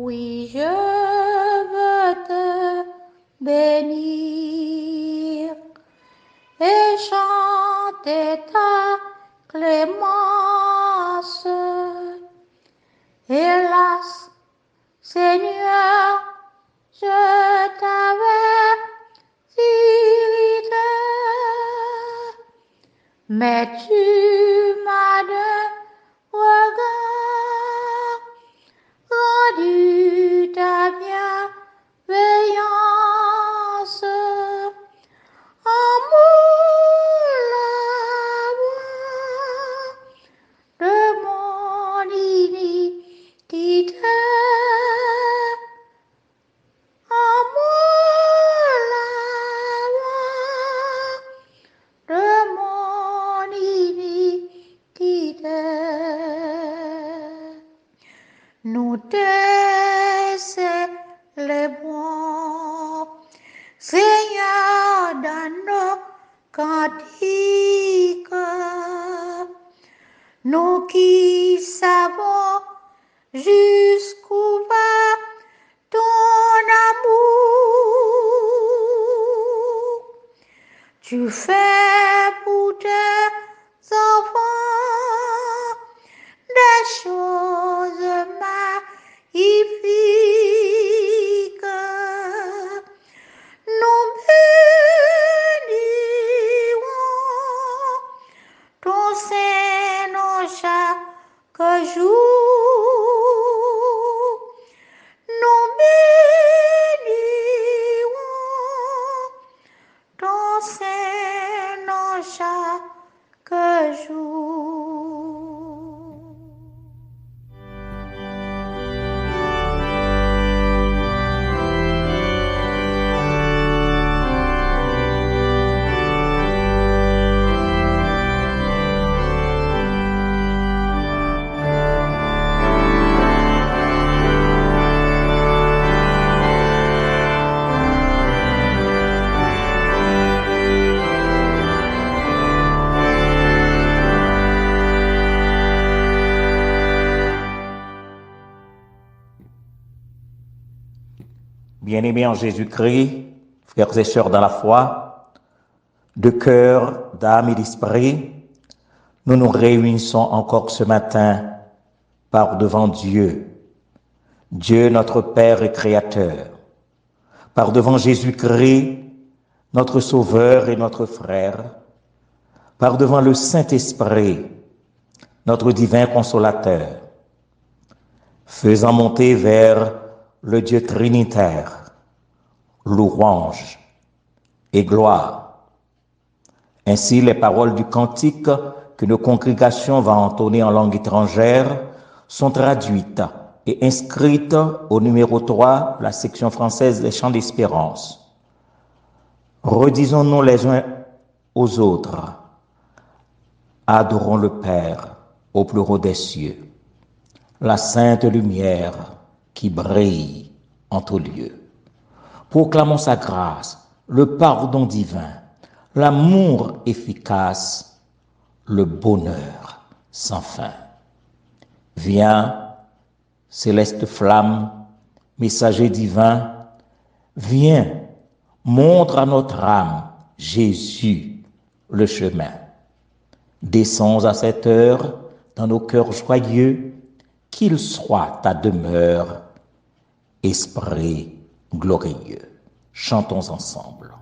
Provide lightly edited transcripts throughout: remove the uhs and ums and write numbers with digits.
Oui, je veux te bénir et chanter ta clémence. Hélas, Seigneur, je t'avais irrité, mais tu m'as d'un regard rendu ta bienveillance. En me lavant de mon iniquité, en me lavant de mon iniquité. Nous te célébrons, Seigneur, dans nos cantiques, nous qui savons jusqu'où va ton amour. Tu fais pour tes enfants des choses magnifiques. Nous bénirons ton Saint-Nom chaque jour. Nous bénirons ton Saint-Nom chaque jour. Bien-aimés en Jésus-Christ, frères et sœurs dans la foi, de cœur, d'âme et d'esprit, nous nous réunissons encore ce matin par devant Dieu, Dieu notre Père et Créateur, par devant Jésus-Christ, notre Sauveur et notre Frère, par devant le Saint-Esprit, notre divin consolateur, faisant monter vers le Dieu trinitaire, louange et gloire. Ainsi, les paroles du cantique que nos congrégations vont entonner en langue étrangère sont traduites et inscrites au numéro 3, la section française des chants d'espérance. Redisons-nous les uns aux autres. Adorons le Père au plus haut des cieux, la sainte lumière qui brille en tout lieu. Proclamons sa grâce, le pardon divin, l'amour efficace, le bonheur sans fin. Viens, céleste flamme, messager divin, viens, montre à notre âme, Jésus, le chemin. Descends à cette heure dans nos cœurs joyeux, qu'il soit ta demeure, Esprit glorieux. Chantons ensemble.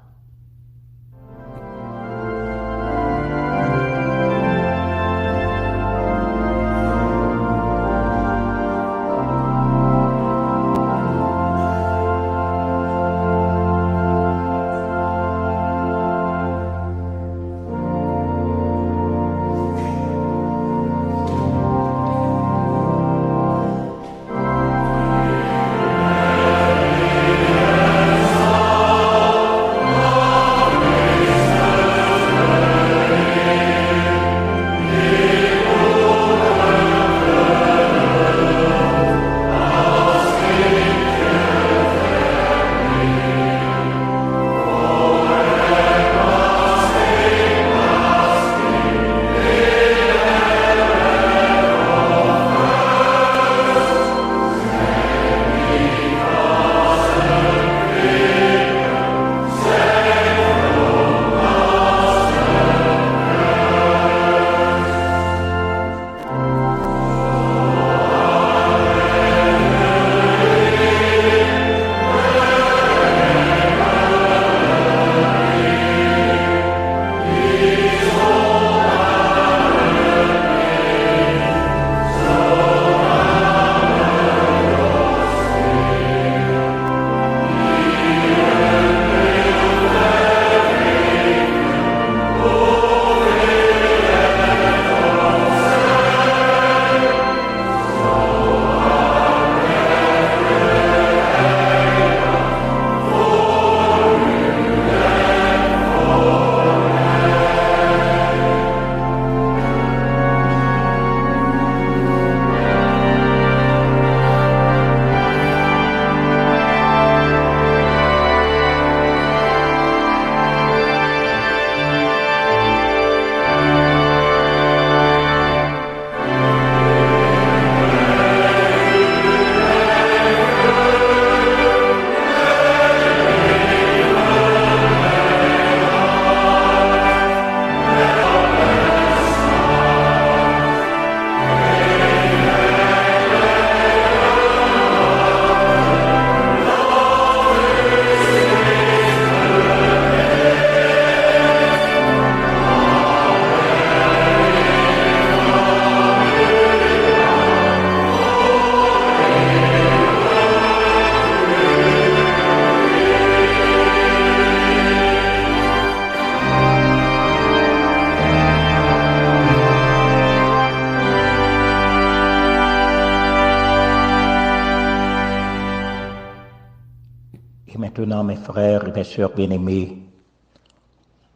maintenant, mes frères et mes sœurs bien-aimés,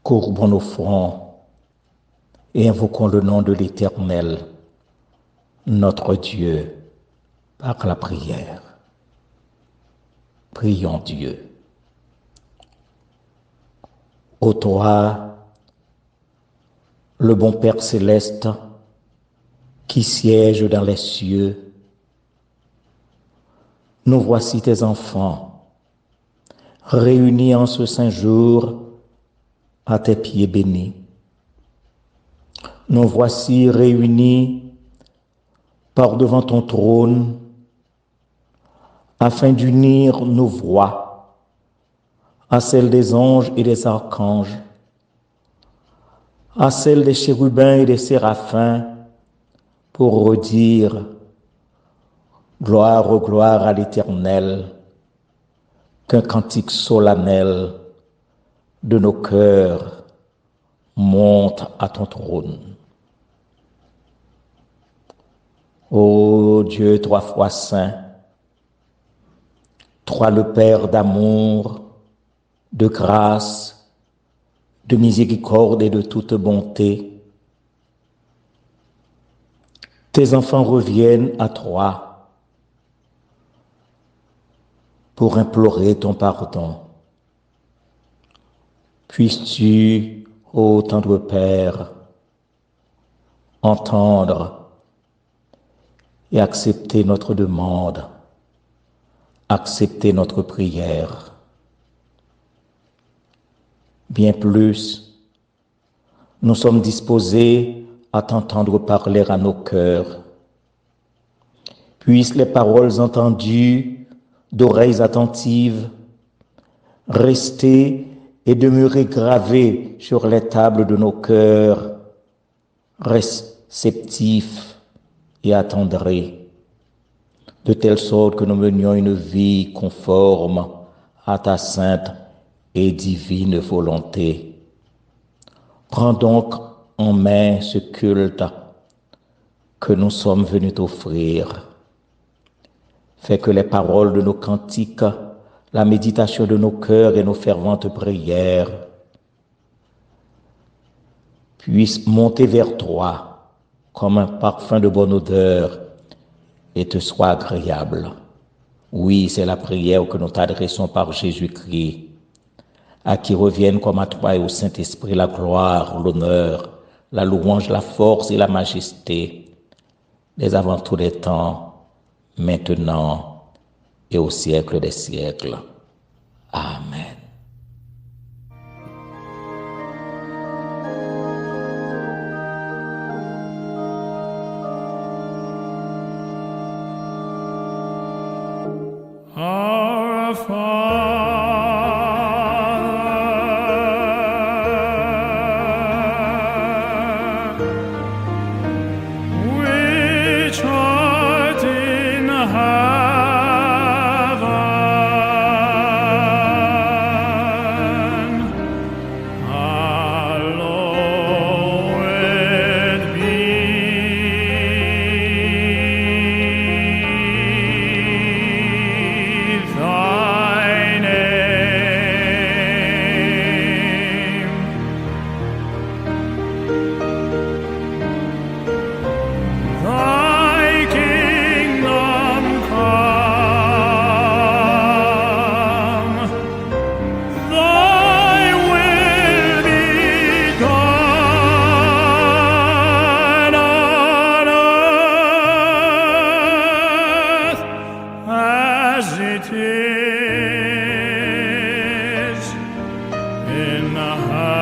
courbons nos fronts et invoquons le nom de l'Éternel, notre Dieu, par la prière. Prions Dieu. Ô toi, le bon Père céleste, qui siège dans les cieux, nous voici tes enfants, réunis en ce saint jour à tes pieds bénis. Nous voici réunis par devant ton trône afin d'unir nos voix à celles des anges et des archanges, à celles des chérubins et des séraphins, pour redire gloire, gloire à l'Éternel, qu'un cantique solennel de nos cœurs monte à ton trône. Ô Dieu trois fois saint, toi le Père d'amour, de grâce, de miséricorde et de toute bonté, tes enfants reviennent à toi pour implorer ton pardon. Puisses-tu, ô tendre Père, entendre et accepter notre demande, accepter notre prière. Bien plus, nous sommes disposés à t'entendre parler à nos cœurs. Puissent les paroles entendues d'oreilles attentives rester et demeurer gravées sur les tables de nos cœurs, réceptifs et attendris, de telle sorte que nous menions une vie conforme à ta sainte et divine volonté. Prends donc en main ce culte que nous sommes venus t'offrir. Fais que les paroles de nos cantiques, la méditation de nos cœurs et nos ferventes prières puissent monter vers toi comme un parfum de bonne odeur et te soient agréables. Oui, c'est la prière que nous t'adressons par Jésus-Christ, à qui reviennent comme à toi et au Saint-Esprit la gloire, l'honneur, la louange, la force et la majesté, dès avant tous les temps, maintenant et au siècle des siècles. Amen. Our Father, which art in heaven, hallowed be thy name. Thy kingdom come, thy will be done on earth as it is in heaven.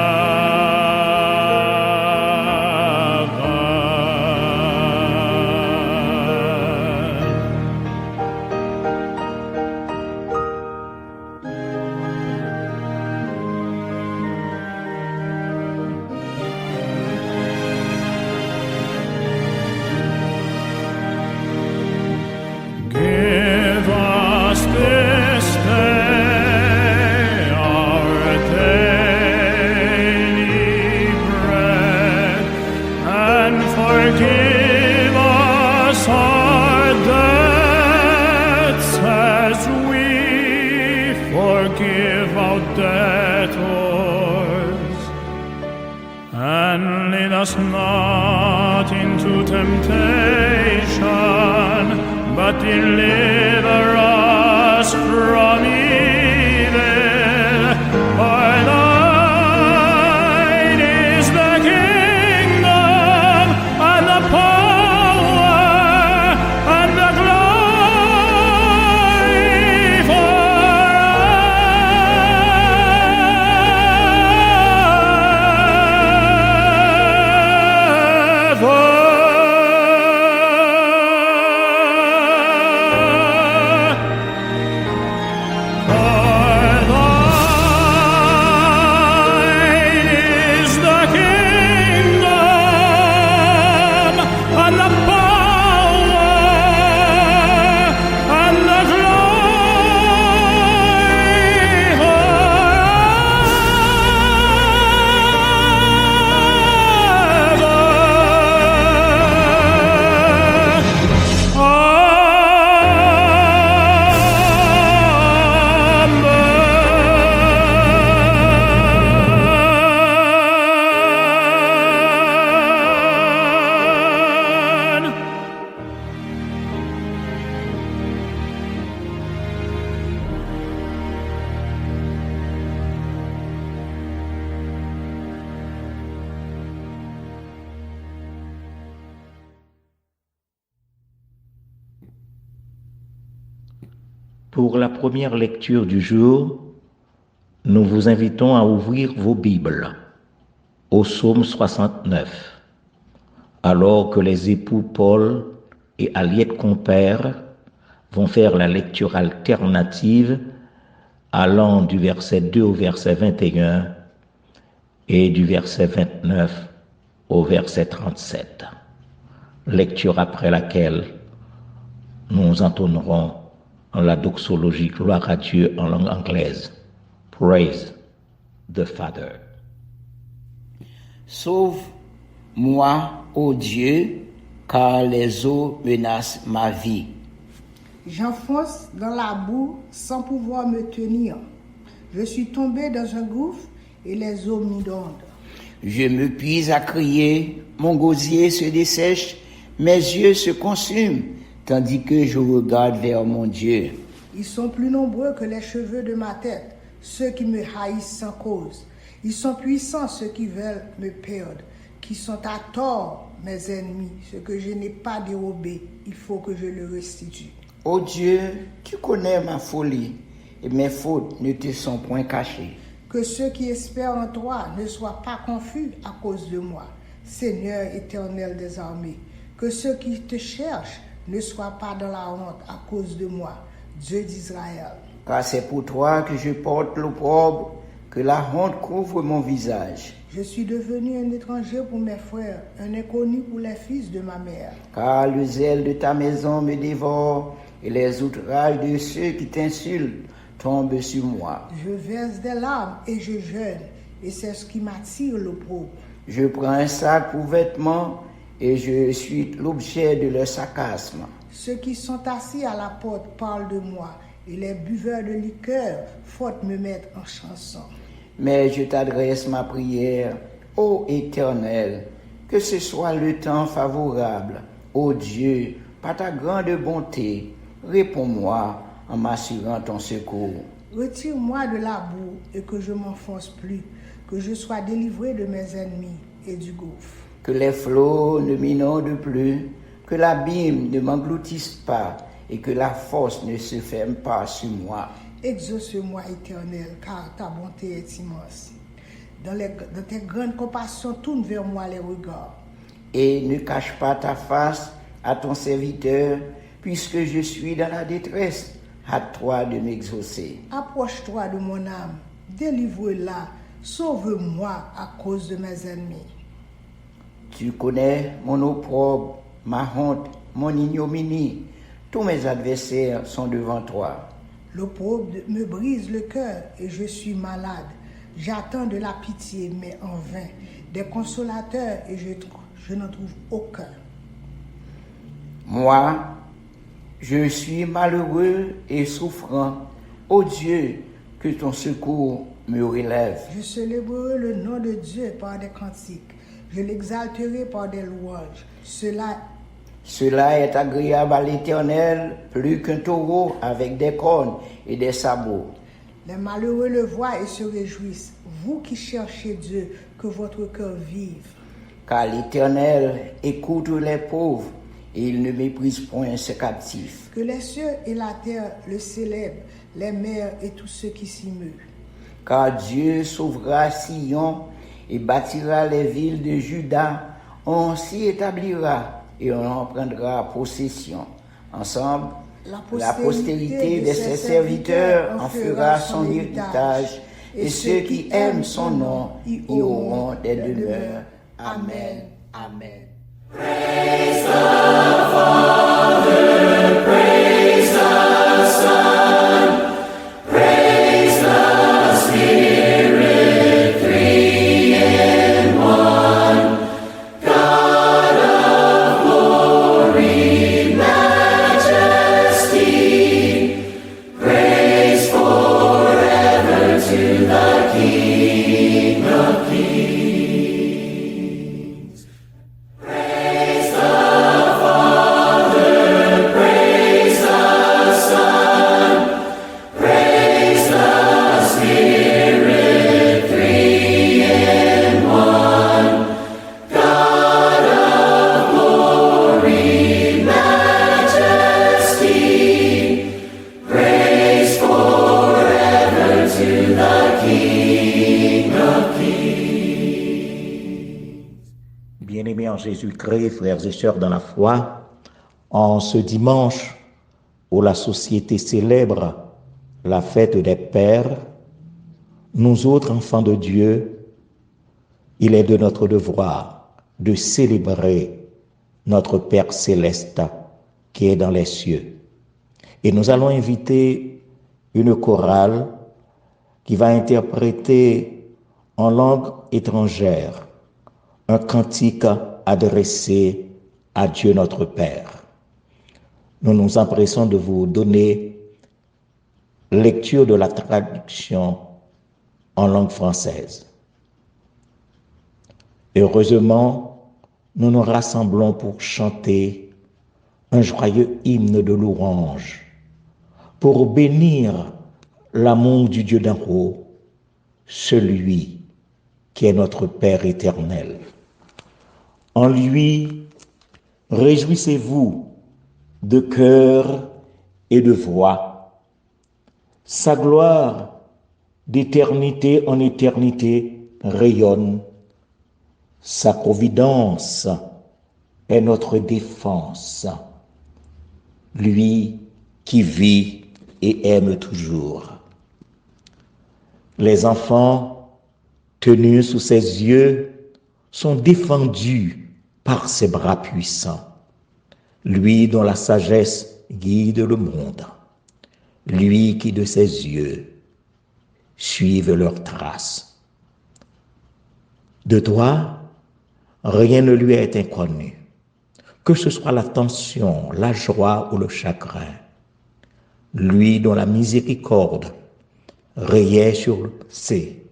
Give us this day our daily bread, and forgive us our debts as we forgive us not into temptation, but deliver us from evil. For thine is the kingdom and the power and the glory Pour la première lecture du jour, nous vous invitons à ouvrir vos Bibles au psaume 69. Alors que les époux Paul et Aliette Compère vont faire la lecture alternative allant du verset 2 au verset 21 et du verset 29 au verset 37. Lecture après laquelle nous entonnerons la doxologie Gloire à Dieu en langue anglaise. Praise the Father. Sauve-moi, ô Dieu, car les eaux menacent ma vie. J'enfonce dans la boue sans pouvoir me tenir. Je suis tombé dans un gouffre et les eaux m'inondent. Je me puis à crier, mon gosier se dessèche, mes yeux se consument, tandis que je regarde vers mon Dieu. Ils sont plus nombreux que les cheveux de ma tête, ceux qui me haïssent sans cause. Ils sont puissants, ceux qui veulent me perdre, qui sont à tort mes ennemis. Ce que je n'ai pas dérobé, il faut que je le restitue. Ô Dieu, tu connais ma folie, et mes fautes ne te sont point cachées. Que ceux qui espèrent en toi ne soient pas confus à cause de moi, Seigneur éternel des armées. Que ceux qui te cherchent ne soient pas dans la honte à cause de moi, Dieu d'Israël. Car c'est pour toi que je porte l'opprobre, que la honte couvre mon visage. Je suis devenu un étranger pour mes frères, un inconnu pour les fils de ma mère. Car le zèle de ta maison me dévore, et les outrages de ceux qui t'insultent tombent sur moi. Je verse des larmes et je jeûne, et c'est ce qui m'attire l'opprobre. Je prends un sac pour vêtements, et je suis l'objet de leur sarcasme. Ceux qui sont assis à la porte parlent de moi, et les buveurs de liqueur faute me mettre en chanson. Mais je t'adresse ma prière, ô Éternel, que ce soit le temps favorable. Ô Dieu, par ta grande bonté, réponds-moi en m'assurant ton secours. Retire-moi de la boue et que je m'enfonce plus, que je sois délivré de mes ennemis et du gouffre. Que les flots ne m'inondent plus, que l'abîme ne m'engloutisse pas et que la force ne se ferme pas sur moi. Exauce-moi, Éternel, car ta bonté est immense. Dans tes grandes compassions, tourne vers moi les regards. Et ne cache pas ta face à ton serviteur, puisque je suis dans la détresse. Hâte-toi de m'exaucer. Approche-toi de mon âme, délivre-la, sauve-moi à cause de mes ennemis. Tu connais mon opprobre, ma honte, mon ignominie. Tous mes adversaires sont devant toi. L'opprobre me brise le cœur et je suis malade. J'attends de la pitié, mais en vain. Des consolateurs et je n'en trouve aucun. Moi, je suis malheureux et souffrant. Ô Dieu, que ton secours me relève. Je célébrerai le nom de Dieu par des cantiques. Je l'exalterai par des louanges. Cela est agréable à l'Éternel, plus qu'un taureau avec des cornes et des sabots. Les malheureux le voient et se réjouissent. Vous qui cherchez Dieu, que votre cœur vive. Car l'Éternel écoute les pauvres et il ne méprise point ses captifs. Que les cieux et la terre le célèbrent, les mers et tous ceux qui s'y meuvent. Car Dieu sauvera Sion et bâtira les villes de Juda. On s'y établira et on en prendra possession. Ensemble, la postérité de ses serviteurs en fera son héritage, et ceux qui aiment son nom y auront des demeures. Amen. Amen. Praise the Father, praise the Son, praise the Spirit, three in one. God of glory, majesty, praise forever to the King of Kings. Bien-aimés en Jésus-Christ, frères et sœurs dans la foi, en ce dimanche où la société célèbre la fête des Pères, nous autres enfants de Dieu, il est de notre devoir de célébrer notre Père céleste qui est dans les cieux. Et nous allons inviter une chorale qui va interpréter en langue étrangère un cantique adressé à Dieu notre Père. Nous nous empressons de vous donner lecture de la traduction en langue française. Heureusement, nous nous rassemblons pour chanter un joyeux hymne de louange, pour bénir l'amour du Dieu d'en haut, celui qui est notre Père éternel. En lui, réjouissez-vous de cœur et de voix. Sa gloire d'éternité en éternité rayonne. Sa providence est notre défense. Lui qui vit et aime toujours. Les enfants tenus sous ses yeux sont défendus par ses bras puissants. Lui dont la sagesse guide le monde, lui qui de ses yeux suivent leurs traces. De toi, rien ne lui est inconnu, que ce soit la tension, la joie ou le chagrin. Lui dont la miséricorde rayait sur le passé,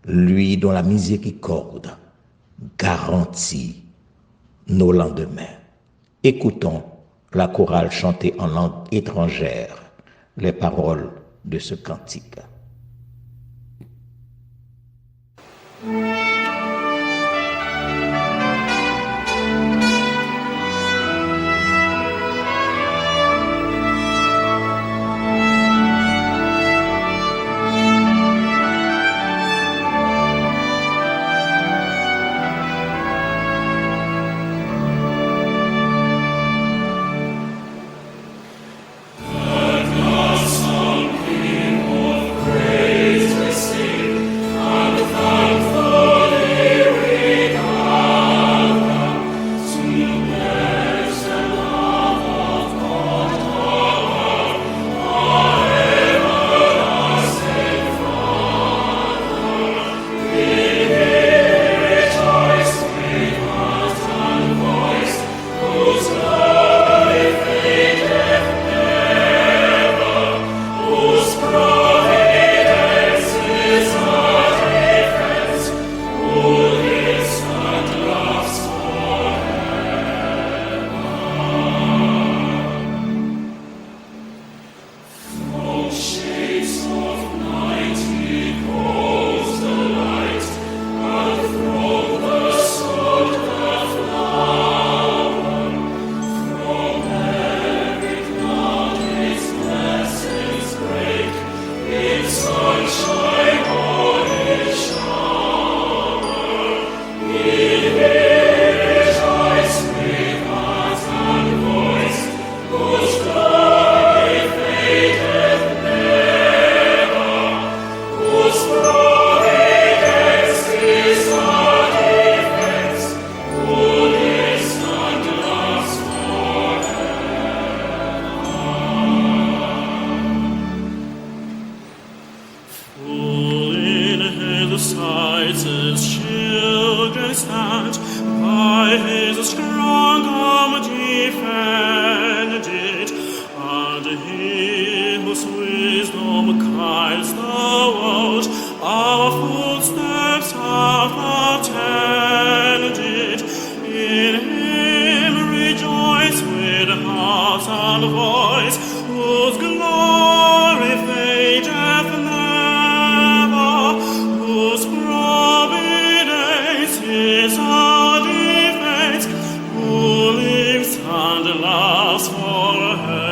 lui dont la miséricorde garantit nos lendemains. Écoutons la chorale chanter en langue étrangère les paroles de ce cantique. Praise defended, and he whose wisdom guides the world, our footsteps have attended. In him rejoice with heart and voice, whose glory fadeth never, whose providence is our defense, who lives and lasts forever.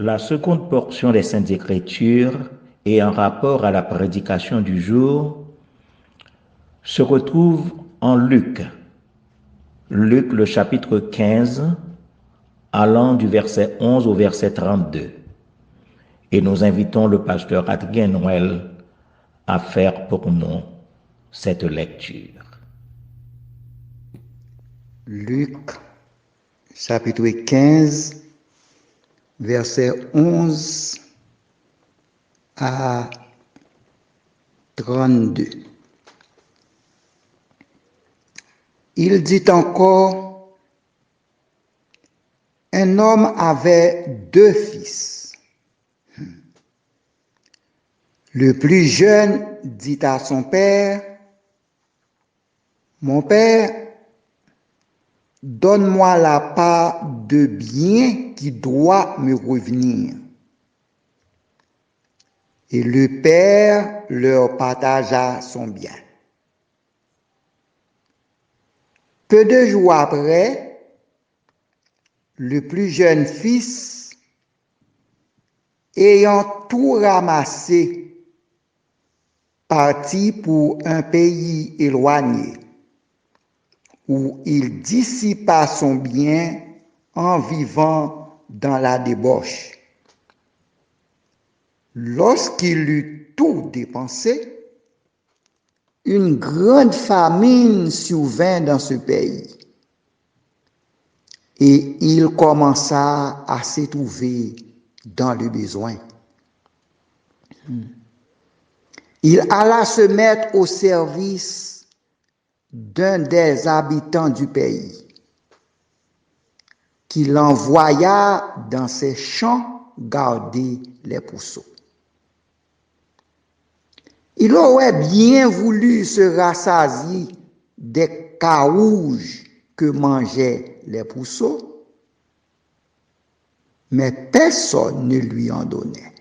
La seconde portion des Saintes Écritures et en rapport à la prédication du jour se retrouve en Luc. Luc, le chapitre 15, allant du verset 11 au verset 32. Et nous invitons le pasteur Adrien Noël à faire pour nous cette lecture. Luc, chapitre 15, verset 11 à 32. Il dit encore, un homme avait 2 fils. Le plus jeune dit à son père, « Mon père, donne-moi la part de bien qui doit me revenir. » Et le père leur partagea son bien. Peu de jours après, le plus jeune fils, ayant tout ramassé, partit pour un pays éloigné, où il dissipa son bien en vivant dans la débauche. Lorsqu'il eut tout dépensé, une grande famine survint dans ce pays, et il commença à se trouver dans le besoin. Il alla se mettre au service d'un des habitants du pays, qui l'envoya dans ses champs garder les pourceaux. Il aurait bien voulu se rassasier des carouges que mangeaient les pourceaux, mais personne ne lui en donnait.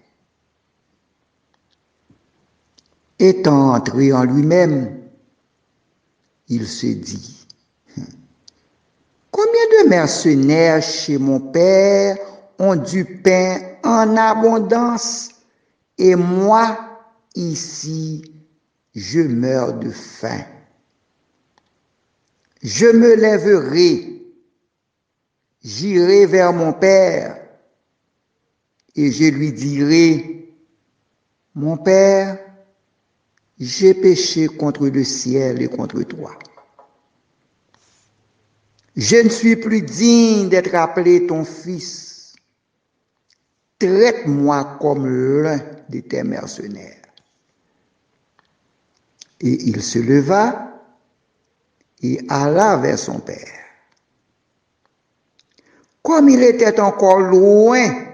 Étant entré en lui-même, il se dit, combien de mercenaires chez mon père ont du pain en abondance et moi, ici, je meurs de faim. Je me lèverai, j'irai vers mon père et je lui dirai, mon père, j'ai péché contre le ciel et contre toi. Je ne suis plus digne d'être appelé ton fils. Traite-moi comme l'un de tes mercenaires. Et il se leva et alla vers son père. Comme il était encore loin,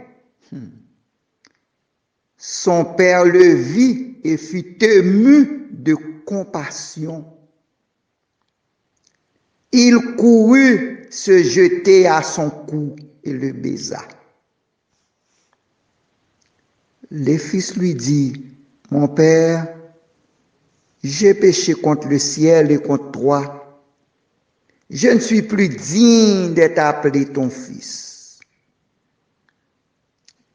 son père le vit et fut ému de compassion. Il courut se jeter à son cou et le baisa. Le fils lui dit, mon père, j'ai péché contre le ciel et contre toi. Je ne suis plus digne d'être appelé ton fils.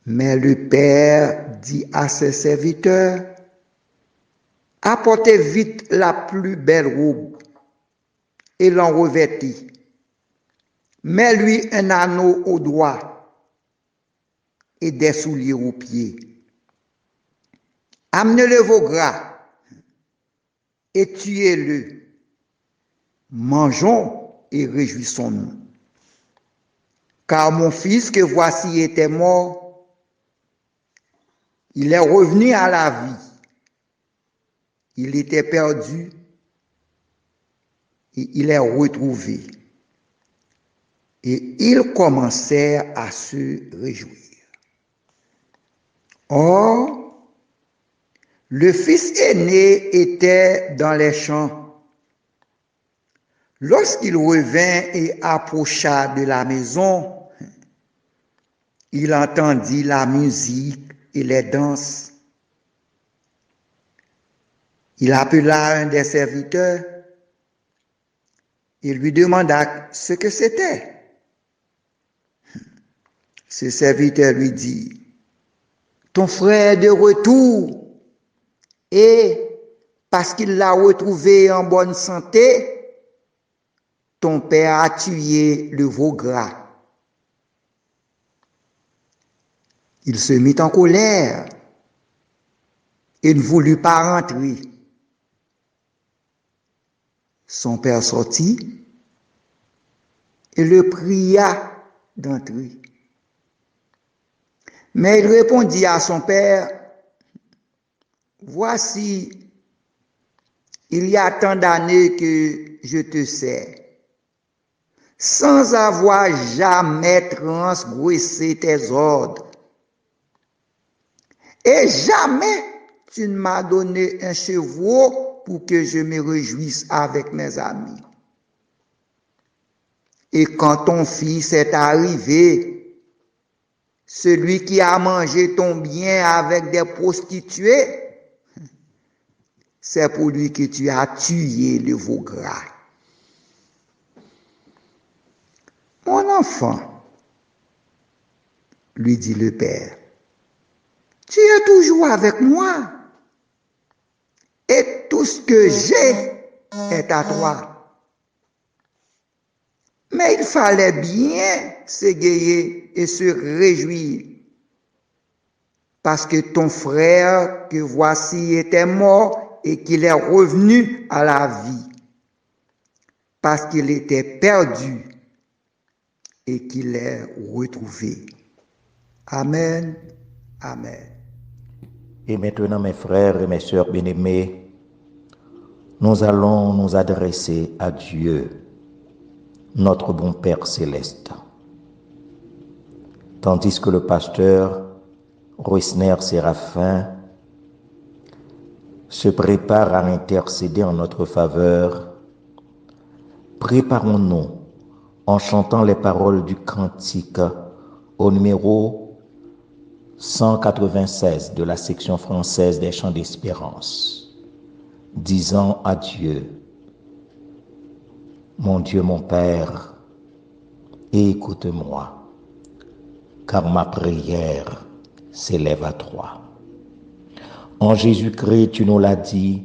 Mais le père dit à ses serviteurs, apportez vite la plus belle robe et l'en revêtit. Mets-lui un anneau au doigt et des souliers aux pieds. Amenez-le veau gras et tuez-le. Mangeons et réjouissons-nous. Car mon fils que voici était mort, il est revenu à la vie. Il était perdu et il est retrouvé. Et ils commencèrent à se réjouir. Or, le fils aîné était dans les champs. Lorsqu'il revint et approcha de la maison, il entendit la musique et les danses. Il appela un des serviteurs et lui demanda ce que c'était. Ce serviteur lui dit, ton frère est de retour et parce qu'il l'a retrouvé en bonne santé, ton père a tué le veau gras. Il se mit en colère et ne voulut pas rentrer. Son père sortit et le pria d'entrer. Mais il répondit à son père, voici, il y a tant d'années que je te sais, sans avoir jamais transgressé tes ordres. Et jamais tu ne m'as donné un chevreau pour que je me réjouisse avec mes amis. Et quand ton fils est arrivé, celui qui a mangé ton bien avec des prostituées, c'est pour lui que tu as tué le veau gras. Mon enfant, lui dit le père, tu es toujours avec moi et tout ce que j'ai est à toi. Mais il fallait bien s'égayer et se réjouir parce que ton frère que voici était mort et qu'il est revenu à la vie, parce qu'il était perdu et qu'il est retrouvé. Amen. Amen. Et maintenant, mes frères et mes sœurs bien-aimés, nous allons nous adresser à Dieu, notre bon Père céleste. Tandis que le pasteur Roisner Séraphin se prépare à intercéder en notre faveur, préparons-nous en chantant les paroles du cantique au numéro 196 de la section française des chants d'espérance, disant à Dieu, Mon Dieu, mon Père, écoute-moi, car ma prière s'élève à toi. En Jésus-Christ, tu nous l'as dit,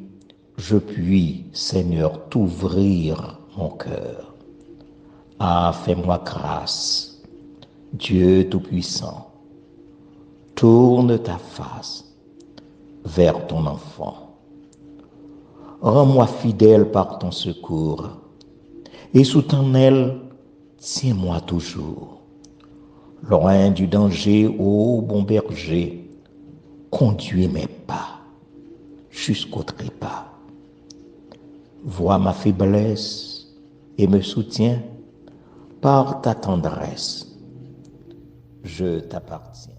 je puis, Seigneur, t'ouvrir mon cœur. Ah, fais-moi grâce, Dieu Tout-Puissant. Tourne ta face vers ton enfant. Rends-moi fidèle par ton secours et sous ton aile, tiens-moi toujours. Loin du danger, ô bon berger, conduis mes pas jusqu'au trépas. Vois ma faiblesse et me soutiens par ta tendresse. Je t'appartiens.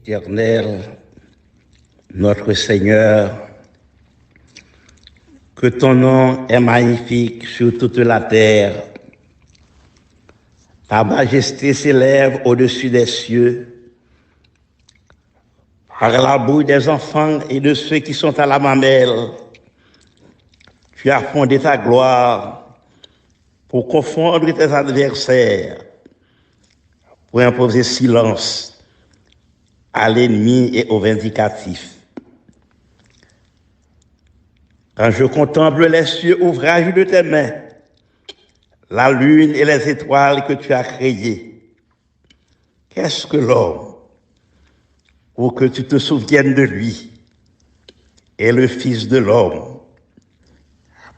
Éternel, notre Seigneur, que ton nom est magnifique sur toute la terre. Ta majesté s'élève au-dessus des cieux. Par la bouche des enfants et de ceux qui sont à la mamelle, tu as fondé ta gloire pour confondre tes adversaires, pour imposer silence à l'ennemi et au vindicatif. Quand je contemple les cieux, ouvrage de tes mains, la lune et les étoiles que tu as créées, qu'est-ce que l'homme pour que tu te souviennes de lui, et le Fils de l'homme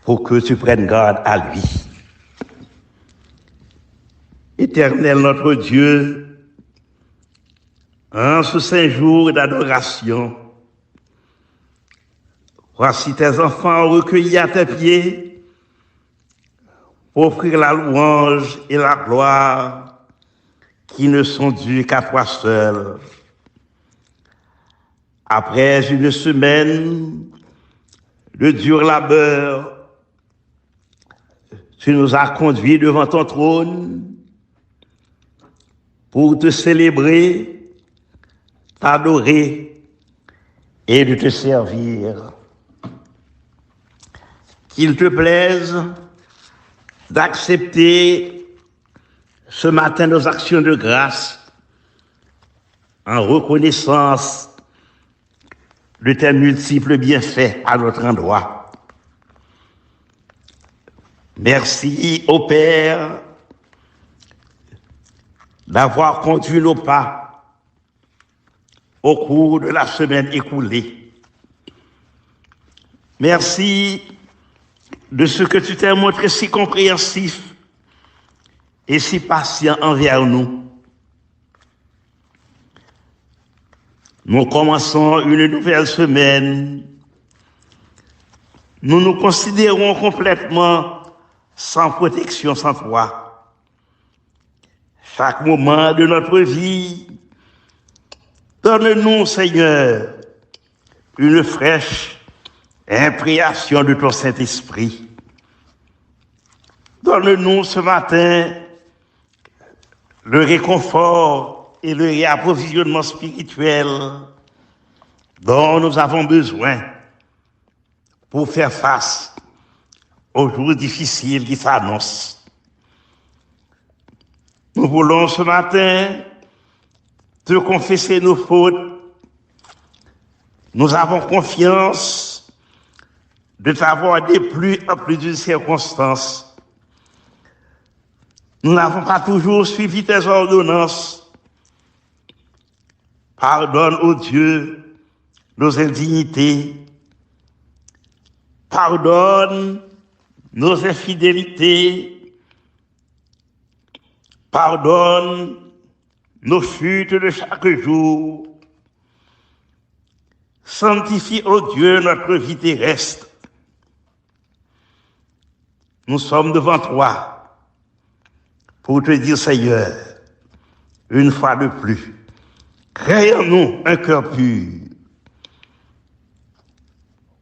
pour que tu prennes garde à lui. Éternel notre Dieu, en ce saint jour d'adoration, voici tes enfants recueillis à tes pieds pour offrir la louange et la gloire qui ne sont dues qu'à toi seul. Après une semaine de dur labeur, tu nous as conduits devant ton trône pour te célébrer, t'adorer et de te servir. Qu'il te plaise d'accepter ce matin nos actions de grâce en reconnaissance de tes multiples bienfaits à notre endroit. Merci au Père d'avoir conduit nos pas au cours de la semaine écoulée. Merci de ce que tu t'es montré si compréhensif et si patient envers nous. Nous commençons une nouvelle semaine. Nous nous considérons complètement sans protection, sans toi. Chaque moment de notre vie, donne-nous, Seigneur, une fraîche impréation de ton Saint-Esprit. Donne-nous ce matin le réconfort et le réapprovisionnement spirituel dont nous avons besoin pour faire face aux jours difficiles qui s'annoncent. Nous voulons ce matin te confesser nos fautes. Nous avons confiance de t'avoir déplu en plus d'une circonstance. Nous n'avons pas toujours suivi tes ordonnances. Pardonne, ô Dieu, nos indignités. Pardonne nos infidélités. Pardonne nos chutes de chaque jour. Sanctifie, ô Dieu, notre vie terrestre. Nous sommes devant toi pour te dire, Seigneur, une fois de plus, crée en nous un cœur pur.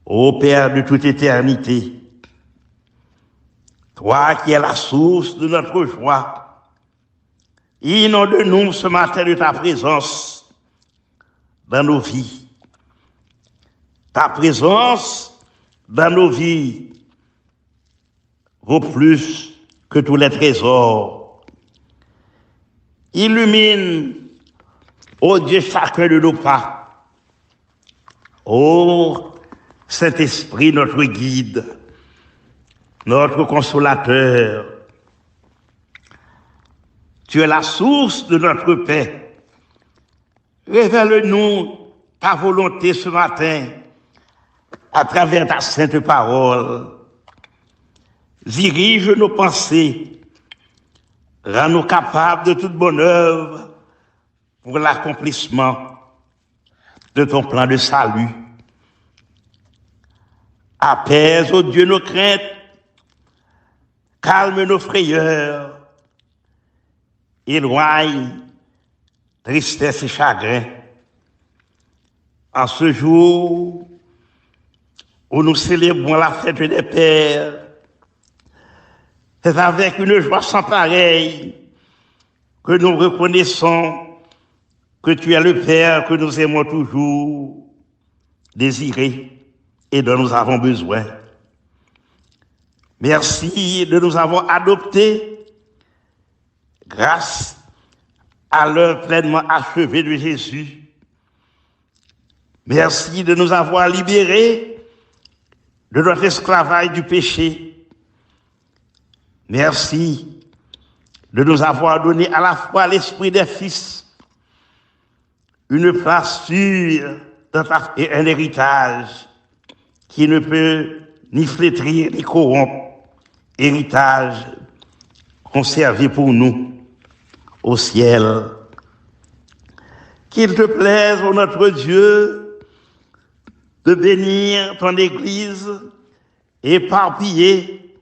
Ô Père de toute éternité, toi qui es la source de notre joie, inonde-nous ce matin de ta présence dans nos vies. Ta présence dans nos vies vaut plus que tous les trésors. Illumine, ô Dieu, chacun de nos pas. Ô Saint-Esprit, notre guide, notre consolateur. Tu es la source de notre paix. Révèle-nous ta volonté ce matin à travers ta sainte parole. Dirige nos pensées. Rends-nous capables de toute bonne œuvre pour l'accomplissement de ton plan de salut. Apaise, ô Dieu, nos craintes, calme nos frayeurs, éloigne tristesse et chagrin. En ce jour où nous célébrons la fête des Pères, c'est avec une joie sans pareille que nous reconnaissons que tu es le Père que nous aimons toujours désirer et dont nous avons besoin. Merci de nous avoir adoptés grâce à l'œuvre pleinement achevée de Jésus. Merci de nous avoir libérés de notre esclavage du péché. Merci de nous avoir donné à la fois l'esprit des fils, une place sûre et un héritage qui ne peut ni flétrir ni corrompre, héritage conservé pour nous au ciel. Qu'il te plaise, ô notre Dieu, de bénir ton Église éparpillée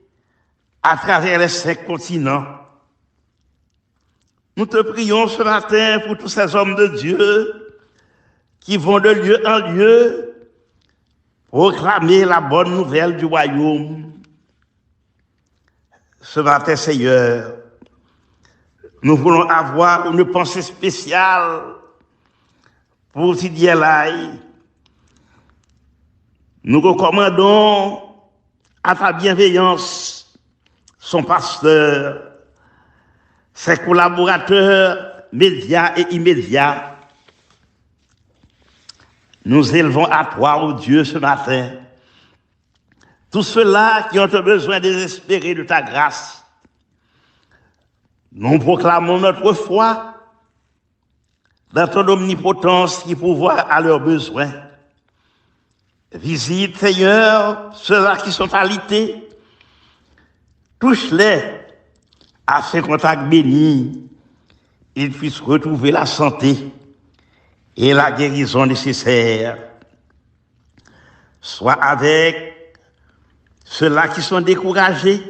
à travers les 5 continents. Nous te prions ce matin pour tous ces hommes de Dieu qui vont de lieu en lieu proclamer la bonne nouvelle du royaume. Ce matin, Seigneur, nous voulons avoir une pensée spéciale pour Didier Laye. Nous recommandons à ta bienveillance son pasteur, ses collaborateurs médias et immédiats. Nous élevons à toi, ô Dieu, ce matin, tous ceux-là qui ont besoin désespéré de ta grâce. Nous proclamons notre foi dans ton omnipotence qui pourvoit à leurs besoins. Visite, Seigneur, ceux-là qui sont alités. Touche-les afin qu'en ta béni, ils puissent retrouver la santé et la guérison nécessaire. Sois avec ceux-là qui sont découragés.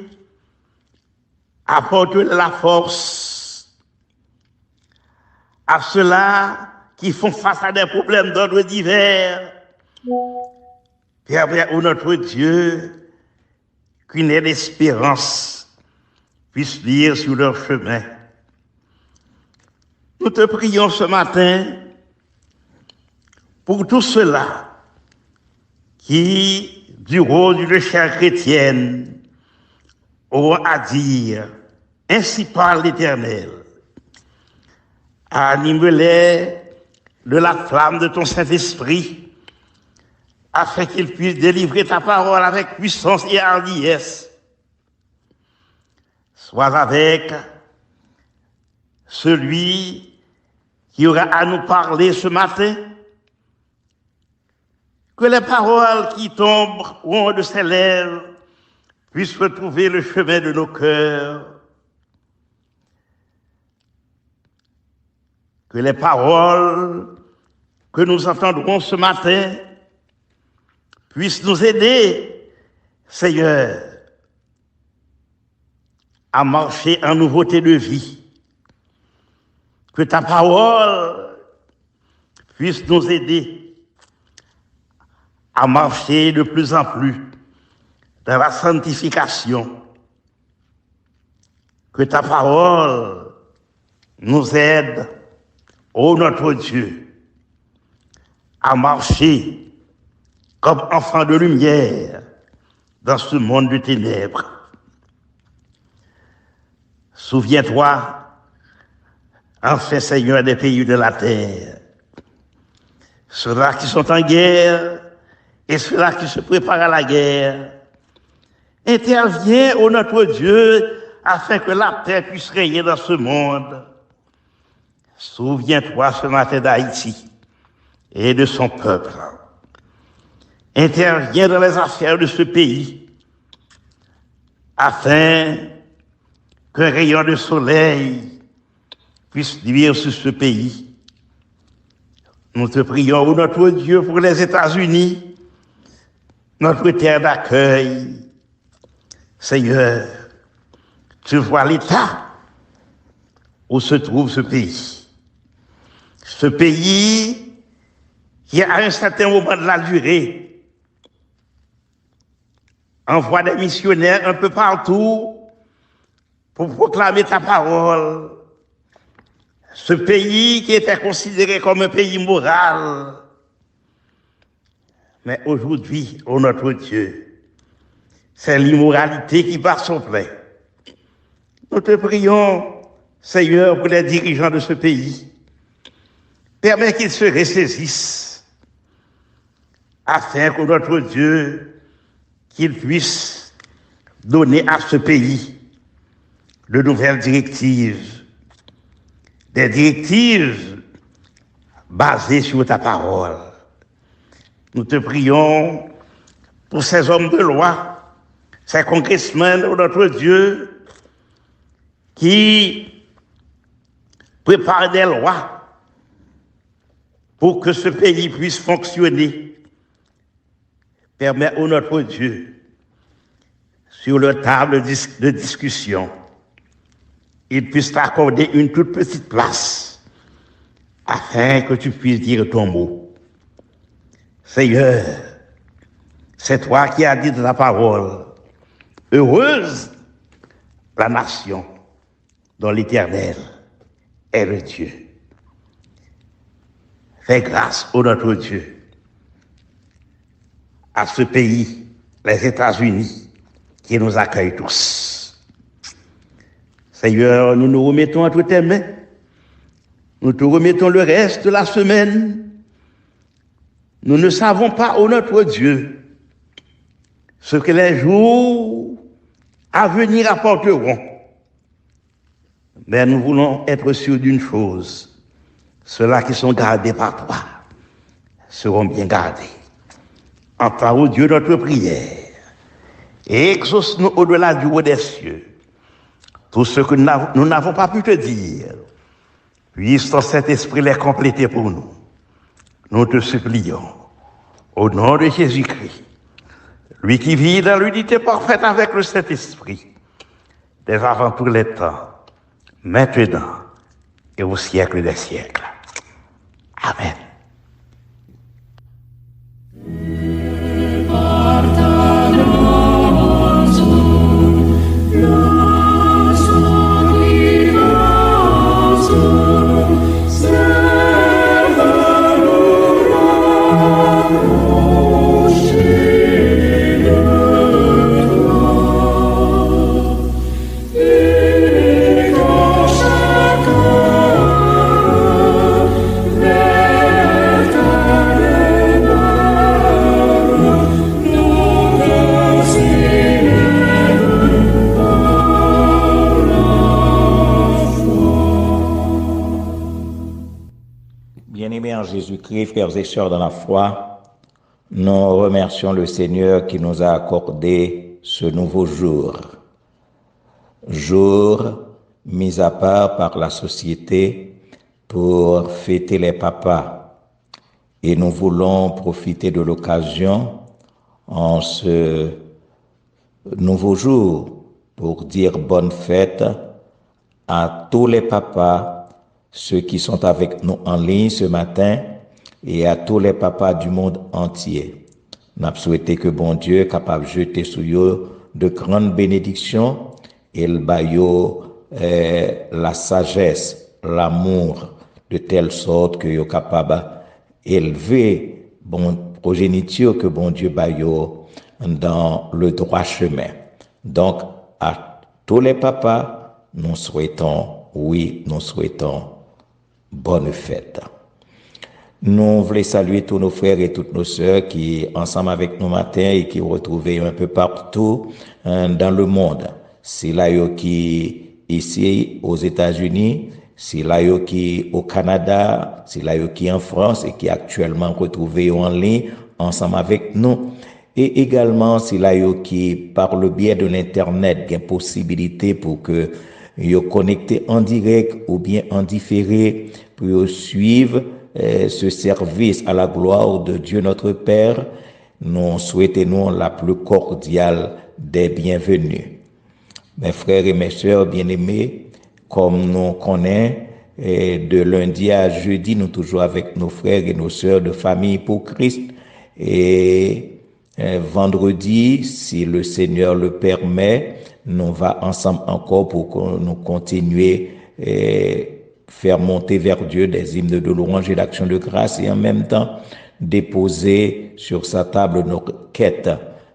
Apporte la force à ceux-là qui font face à des problèmes d'ordre divers. Permets, ô notre Dieu, qu'une aide d'espérance puisse lire sur leur chemin. Nous te prions ce matin pour tous ceux-là qui, du rôle d'une chair chrétienne, auront à dire, ainsi parle l'Éternel, anime-les de la flamme de ton Saint-Esprit, afin qu'ils puissent délivrer ta parole avec puissance et hardiesse. Sois avec celui qui aura à nous parler ce matin, que les paroles qui tomberont de ses lèvres puissent retrouver le chemin de nos cœurs, que les paroles que nous entendrons ce matin puissent nous aider, Seigneur, à marcher en nouveauté de vie. Que ta parole puisse nous aider à marcher de plus en plus dans la sanctification. Que ta parole nous aide, ô notre Dieu, à marcher comme enfants de lumière dans ce monde de ténèbres. Souviens-toi, enfin Seigneur, des pays de la terre, ceux-là qui sont en guerre et ceux-là qui se préparent à la guerre. Interviens, ô notre Dieu, afin que la paix puisse régner dans ce monde. Souviens-toi ce matin d'Haïti et de son peuple. Interviens dans les affaires de ce pays, afin qu'un rayon de soleil puisse luire sur ce pays. Nous te prions, ô notre Dieu, pour les États-Unis, notre terre d'accueil. Seigneur, tu vois l'état où se trouve ce pays. Ce pays qui qui, à un certain moment de la durée, envoie des missionnaires un peu partout pour proclamer ta parole. Ce pays qui était considéré comme un pays moral. Mais aujourd'hui, ô notre Dieu, c'est l'immoralité qui bat son plein. Nous te prions, Seigneur, pour les dirigeants de ce pays. Permets qu'ils se ressaisissent afin que notre Dieu, qu'il puisse donner à ce pays de nouvelles directives, des directives basées sur ta parole. Nous te prions pour ces hommes de loi, ces congressmen de notre Dieu, qui préparent des lois pour que ce pays puisse fonctionner. Permets au notre Dieu, sur leur table de discussion, il puisse t'accorder une toute petite place afin que tu puisses dire ton mot. Seigneur, c'est toi qui as dit de ta parole, heureuse la nation dont l'Éternel est le Dieu. Fais grâce au notre Dieu à ce pays, les États-Unis, qui nous accueillent tous. Seigneur, nous nous remettons entre tes mains. Nous te remettons le reste de la semaine. Nous ne savons pas, ô notre Dieu, ce que les jours à venir apporteront. Mais nous voulons être sûrs d'une chose. Ceux-là qui sont gardés par toi seront bien gardés. Entends, ô Dieu, notre prière. Et exauce-nous au-delà du haut des cieux. Tout ce que nous n'avons pas pu te dire, puisse ton Saint-Esprit les compléter pour nous. Nous te supplions, au nom de Jésus-Christ, lui qui vit dans l'unité parfaite avec le Saint-Esprit, dès avant tous les temps, maintenant et au siècle des siècles. Amen. Bien-aimés en Jésus-Christ, frères et sœurs dans la foi, nous remercions le Seigneur qui nous a accordé ce nouveau jour. Jour mis à part par la société pour fêter les papas. Et nous voulons profiter de l'occasion en ce nouveau jour pour dire bonne fête à tous les papas, ceux qui sont avec nous en ligne ce matin et à tous les papas du monde entier. Nous avons souhaité que bon Dieu est capable de jeter sur eux de grandes bénédictions et le baillot la sagesse, l'amour, de telle sorte que est capable d'élever bon progéniture que bon Dieu baillot dans le droit chemin. Donc, à tous les papas, nous souhaitons bonne fête. Nous voulons saluer tous nos frères et toutes nos sœurs qui ensemble avec nous matin et qui retrouvent un peu partout dans le monde. C'est là qui ici aux États-Unis, c'est là qui au Canada, c'est là qui en France et qui actuellement retrouvés en ligne ensemble avec nous. Et également c'est là qui par le biais de l'internet, il y a possibilité pour que vous connectés en direct ou bien en différé pour suivre ce service à la gloire de Dieu notre Père. Nous souhaitons la plus cordiale des bienvenus. Mes frères et mes sœurs bien-aimés, comme nous connaissons Et de lundi à jeudi, nous toujours avec nos frères et nos sœurs de famille pour Christ. Et vendredi, si le Seigneur le permet, nous va ensemble encore pour que nous continuer faire monter vers Dieu des hymnes de louange et d'action de grâce et en même temps déposer sur sa table nos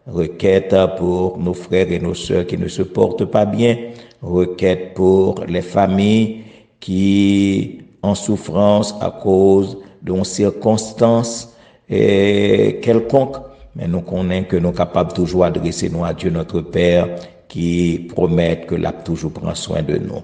requêtes pour nos frères et nos sœurs qui ne se portent pas bien, requêtes pour les familles qui en souffrance à cause d'une circonstance quelconque, mais nous connaissons que nous sommes capables toujours d'adresser nous à Dieu notre Père qui promet que l'A toujours prend soin de nous.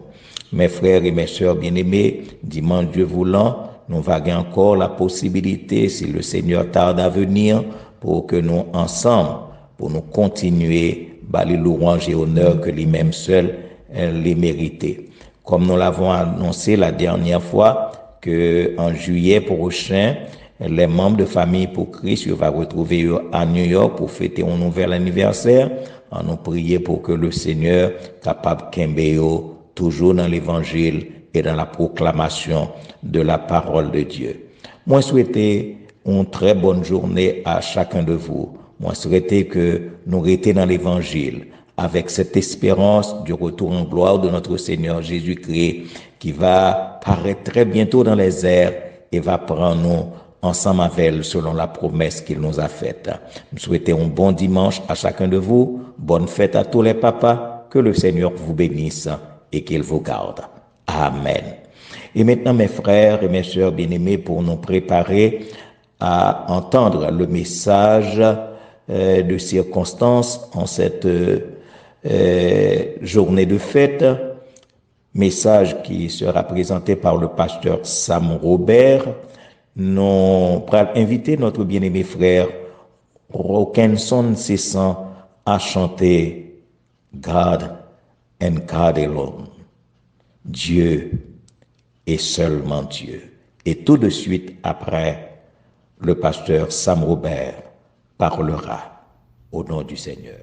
Mes frères et mes sœurs bien-aimés, dimanche Dieu voulant, nous avons encore la possibilité, si le Seigneur tarde à venir, pour que nous ensemble, pour nous continuer, les louanges et honneurs que lui-même seul les méritait. Comme nous l'avons annoncé la dernière fois, que en juillet prochain, les membres de Famille pour Christ vont retrouver à New York pour fêter un nouvel anniversaire. On nous prier pour que le Seigneur capable Kembeo toujours dans l'évangile et dans la proclamation de la parole de Dieu. Moi souhaiter une très bonne journée à chacun de vous. Moi souhaiter que nous restions dans l'évangile avec cette espérance du retour en gloire de notre Seigneur Jésus-Christ qui va paraître très bientôt dans les airs et va prendre nous ensemble avec elle selon la promesse qu'il nous a faite. Nous souhaitons un bon dimanche à chacun de vous, bonne fête à tous les papas, que le Seigneur vous bénisse et qu'il vous garde. Amen. Et maintenant mes frères et mes sœurs bien-aimés, pour nous préparer à entendre le message de circonstance en cette journée de fête, message qui sera présenté par le pasteur Sam Robert. Nous allons inviter notre bien-aimé frère Rokenson Cessan à chanter God and God alone. Dieu et seulement Dieu. Et tout de suite après, le pasteur Sam Robert parlera au nom du Seigneur.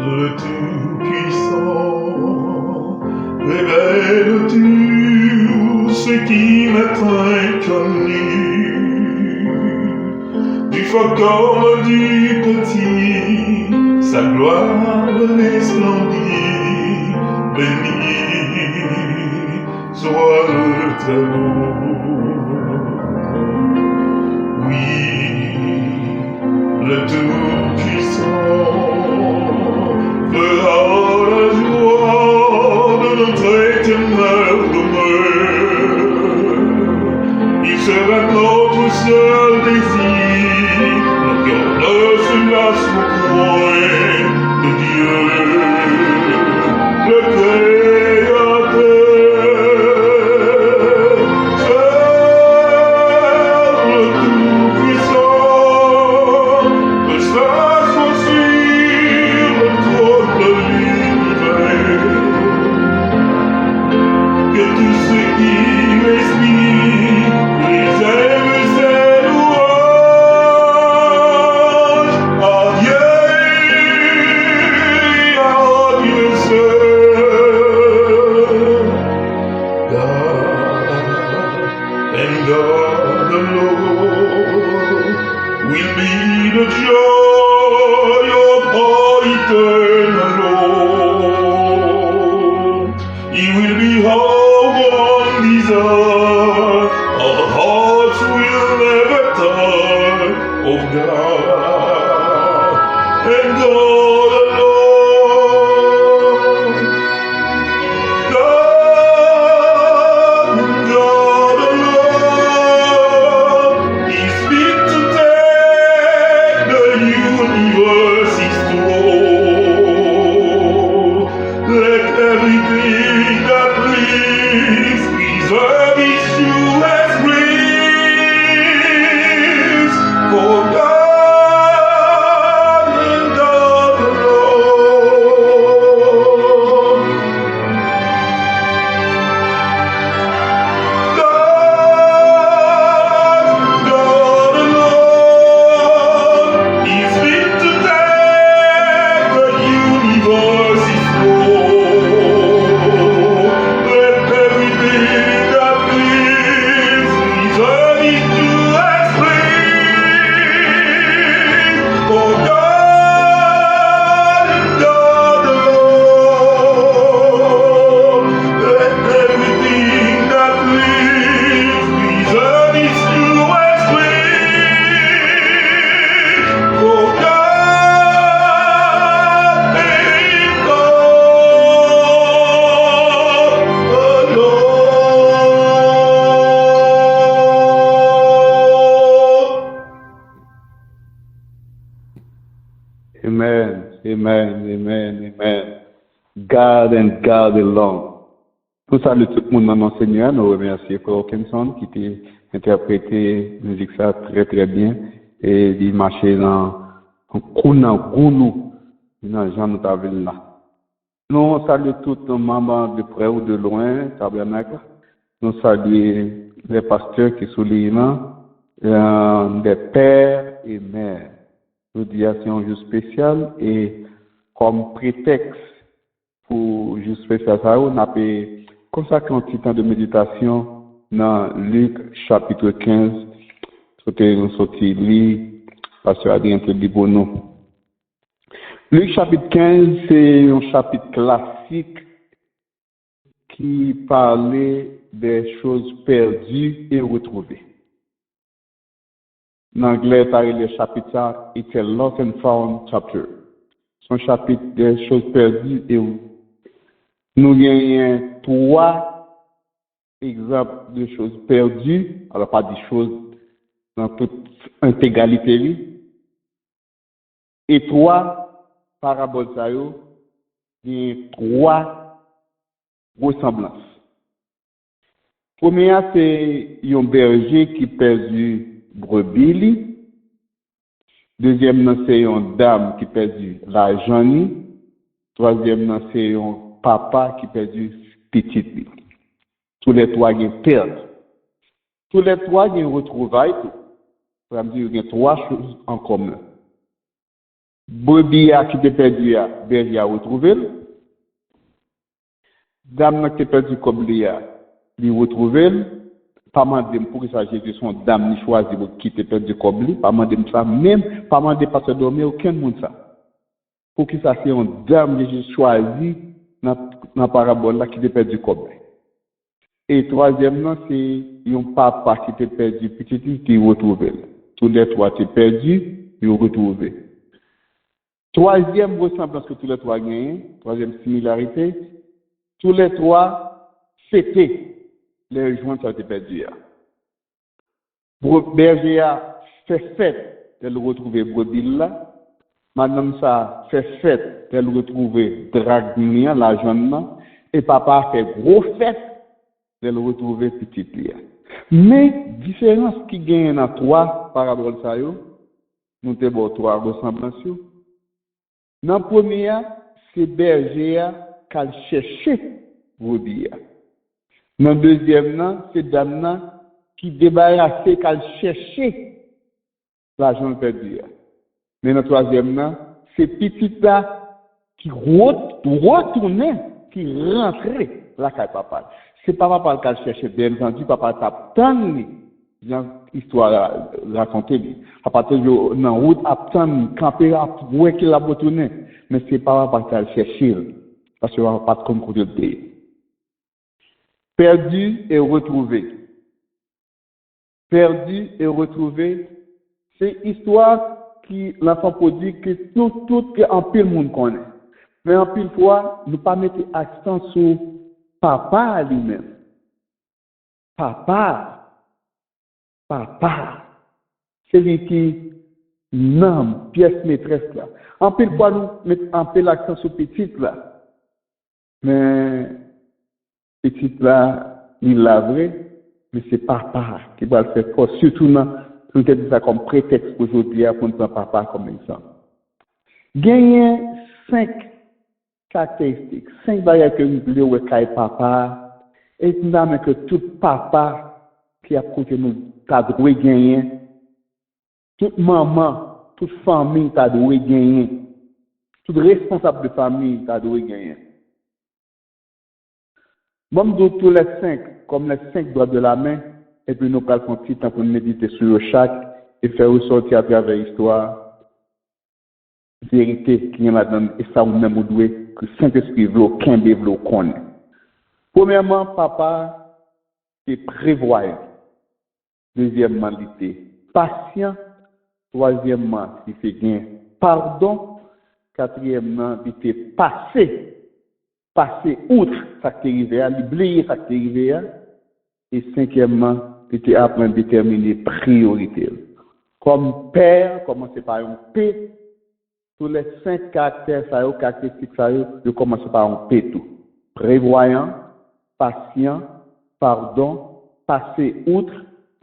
Le Tout-Puissant, révèle-tu ce qui m'est inconnu, du faucon du petit, sa gloire resplendit, béni soit le Très-Haut. Oui, le Tout-Puissant fera la joie de notre éternelle demeure. Il sera notre seul désir, nos cœurs ne se lassent point de Dieu, le Créateur. Seul le Tout-Puissant peut s'asseoir sur le trône de l'univers. Que tout ce qui respire les aime ses louanges. À Dieu seul. God and God alone will be the joy of our eternal Lord. He will be our one desire. Our hearts will never tire of God and God alone. God and God alone is fit to take the universe's throne. Let everything that lives preserve its truest grace. For God and God Amen, amen, amen, amen. God and God alone. Nous saluons tout le monde dans notre Seigneur. Nous remercions Frère Hawkinson qui a interprété la musique ça très très bien et il marchait dans Kuna Gounou, dans Jean Notaville là. Nous saluons tous les membres de près ou de loin, tabernacle. Nous saluons les pasteurs qui sont là, les pères et mères. Je dis c'est un jour spécial et comme prétexte pour jour spécial ça, on a consacré un petit temps de méditation dans Luc chapitre 15. C'était une sortie li, pasteur Adrien te dit pour nous. Luc chapitre 15, c'est un chapitre classique qui parlait des choses perdues et retrouvées. En anglais, le chapitre ça, it's a lost and found chapter. C'est un chapitre des choses perdues et nous avons 3 exemples de choses perdues, alors pas des choses dans toute intégralité, et 3 paraboles, il y a 3 ressemblances. Première, c'est un berger qui perdu brebis. Deuxième, c'est une dame qui perdu l'argent. Troisième, c'est un papa qui perdu petit. Tous les 3 ils perdent. Tous les 3 ils retrouvailles. Ça veut dire qu'il y a 3 choses en commun. Brebis qui était perdu, berger a retrouvé. Dame qui était perdu comme lui a retrouvé. Pas mandem pour que ça Jésus son dame ni choisi pour quitter perdu comme lui. Pas mandem ça même, pas mandem pas se dormir aucun monde ça. Pour que ça c'est une dame que Jésus choisi dans parabole là qui était perdu comme lui. Et troisièmement c'est un papa qui était perdu petit qui retrouvé. Tous les 3 étaient perdus, ils retrouvé. Troisième ressemblance que tous les 3 gagnent, troisième similarité, tous les 3 fêtaient les joints qui ont été perdus. Berger a fait fête de le retrouver brebis là. Madame ça fait fête de le retrouver dragnia, la jeune. Et papa a fait gros fête de le retrouver petit là. Mais, différence qui gagne dans 3 paraboles ça yo, nous avons 3 ressemblances. Dans la première, c'est berger qui a cherché brebis. Dans le deuxième, c'est dame qui débarrassé, qui a cherché l'argent perdu. Mais dans le troisième, c'est petit là qui retournait, qui rentrait la caille papa. C'est pas papa qui a cherché, bien entendu, papa t'a tant histoire racontée. Papa toujours dans route, a tant campé, a voir qu'il a retourné. Mais c'est pas papa qui a cherché, parce que papa pas comme côté. Perdu et retrouvé. Perdu et retrouvé, c'est histoire qui l'enfant prodigue que tout en pile monde connaît. Mais en pile fois, nous pas mettre accent sur papa lui-même. Papa, c'est lui qui nomme pièce maîtresse là. En pile fois, nous mettons un peu l'accent sur petite là. Mais petite là, il l'a vrai, mais c'est papa qui va le faire fort. Surtout, nous dit ça comme prétexte aujourd'hui pour nous prendre papa comme exemple. Gagner 5 caractéristiques, 5 barrières que nous voulons avec papa, et nous avons que tout papa qui a côté nous t'a doué gagner, toute maman, toute famille t'a doué gagner, tout responsable de famille t'a doué gagner. Bon, tous les 5, comme les 5 doigts de la main, et puis nous allons prendre un petit temps pour méditer sur chaque et faire ressortir à travers l'histoire, vérité qui est là-dedans, et ça, ou même, vous devez, que Saint-Esprit veut, qu'un des veut, qu'on ait. Premièrement, papa, c'est prévoyant. Deuxièmement, il était patient. Troisièmement, il fait gain pardon. Quatrièmement, il était passé outre ça qui arrivait, il oubliait ça qui arrivait. Et cinquièmement, il était après déterminer priorité. Comme père, commencer par un P, tous les 5 caractéristiques, je commence par un P tout. Prévoyant, patient, pardon, passer outre,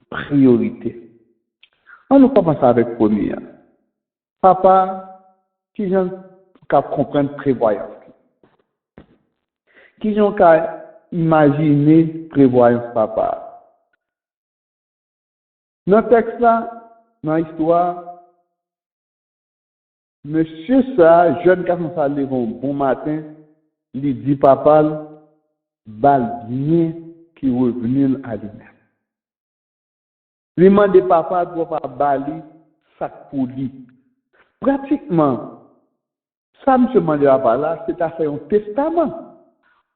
priorité. On nous commence avec premier. Papa, qui j'en qu'à comprendre prévoyance? Qui j'en qu'à imaginer prévoyance, papa? Dans le texte là, dans l'histoire, monsieur ça, jeune garçon ça lève un bon matin, il dit papa, bal bien qui revenu à lui-même. Lui demande papa doit pas bali sac pour lui. Pratiquement, ça monsieur demande papa là, c'est à faire un testament.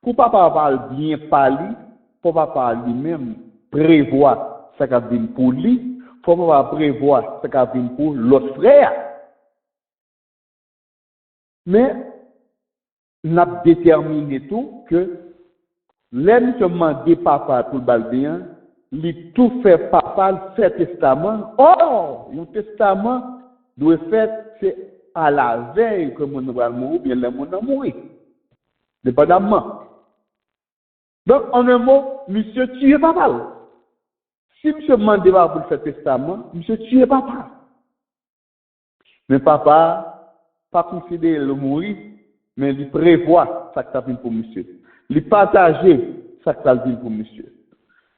Pour papa parler bien parler, pour papa lui-même prévoir ce qui vient pour lui, pour papa prévoir ce qui vient pour l'autre frère. Mais, nous avons déterminé tout que l'homme se demande papa pour le balbéen, il tout fait papa, fait testament. Or, un testament doit faire, c'est à la veille que mon va mourir, ou bien le monde a mourir. Dépendamment. Donc, en un mot, monsieur tue papa. Si monsieur demande papa pour faire testament, monsieur tue papa. Mais papa, pas considérer le mourir, mais il prévoit ça que ça vient pour monsieur. Il partager ça que ça vient pour monsieur.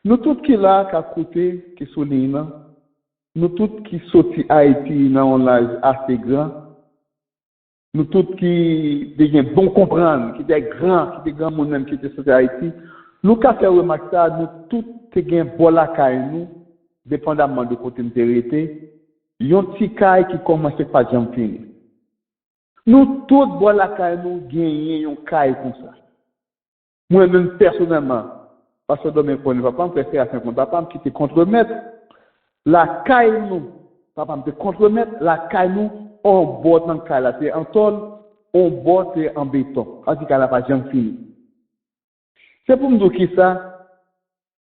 Nous tous qui là, qui à côté, qui sont nés, nous tous qui sortis Haïti dans un âge assez grand, nous tous qui deviennent bon comprendre, qui étaient grands monde même qui étaient sortis Haïti, nous qui faire remarquer ça, nous tous qui gagnent bon la caille nous, dépendamment de côté nous été, yon petit caille qui commence par jamais finir. Nous tous bon la caille nous gagner un caille comme ça. Moi même personnellement, parce que dans mes points papa me faire à 50 papa me quitter contremaître la caille nous papa me contremaître la caille nous on bord dans caille là c'est en tôle on bord c'est en béton en tout cas la pas jamais fini. C'est pour nous dire qui ça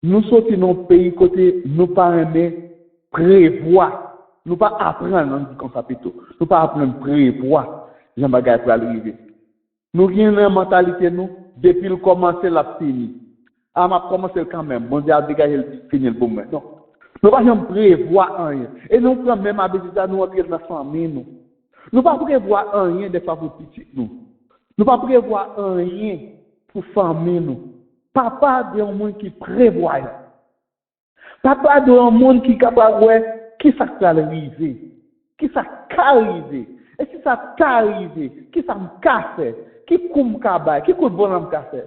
nous sortons dans pays côté nous pas aimer prévoir nous pas apprendre on dit comme ça plutôt nous pas apprendre prévoir Jean bagay pour arriver. Nous avons une mentalité nous depuis le commencer la fini. Ah m'a commencé quand même. Bon Dieu a dégagé le fini pour moi. Non. Nous pas jamais prévoir rien. Et nous prenons même habitude à nous entrer dans la famille nous. Nous pas prévoir rien des fois pour petit nous. Nous pas prévoir rien pour famille nous. Papa de un monde qui prévoit. Papa de un monde qui capable qui ça va arriver. Qui ça arriver. Et si ça t'arrive, qui ça me casse, qui coum cabay, qui coule bon me casse.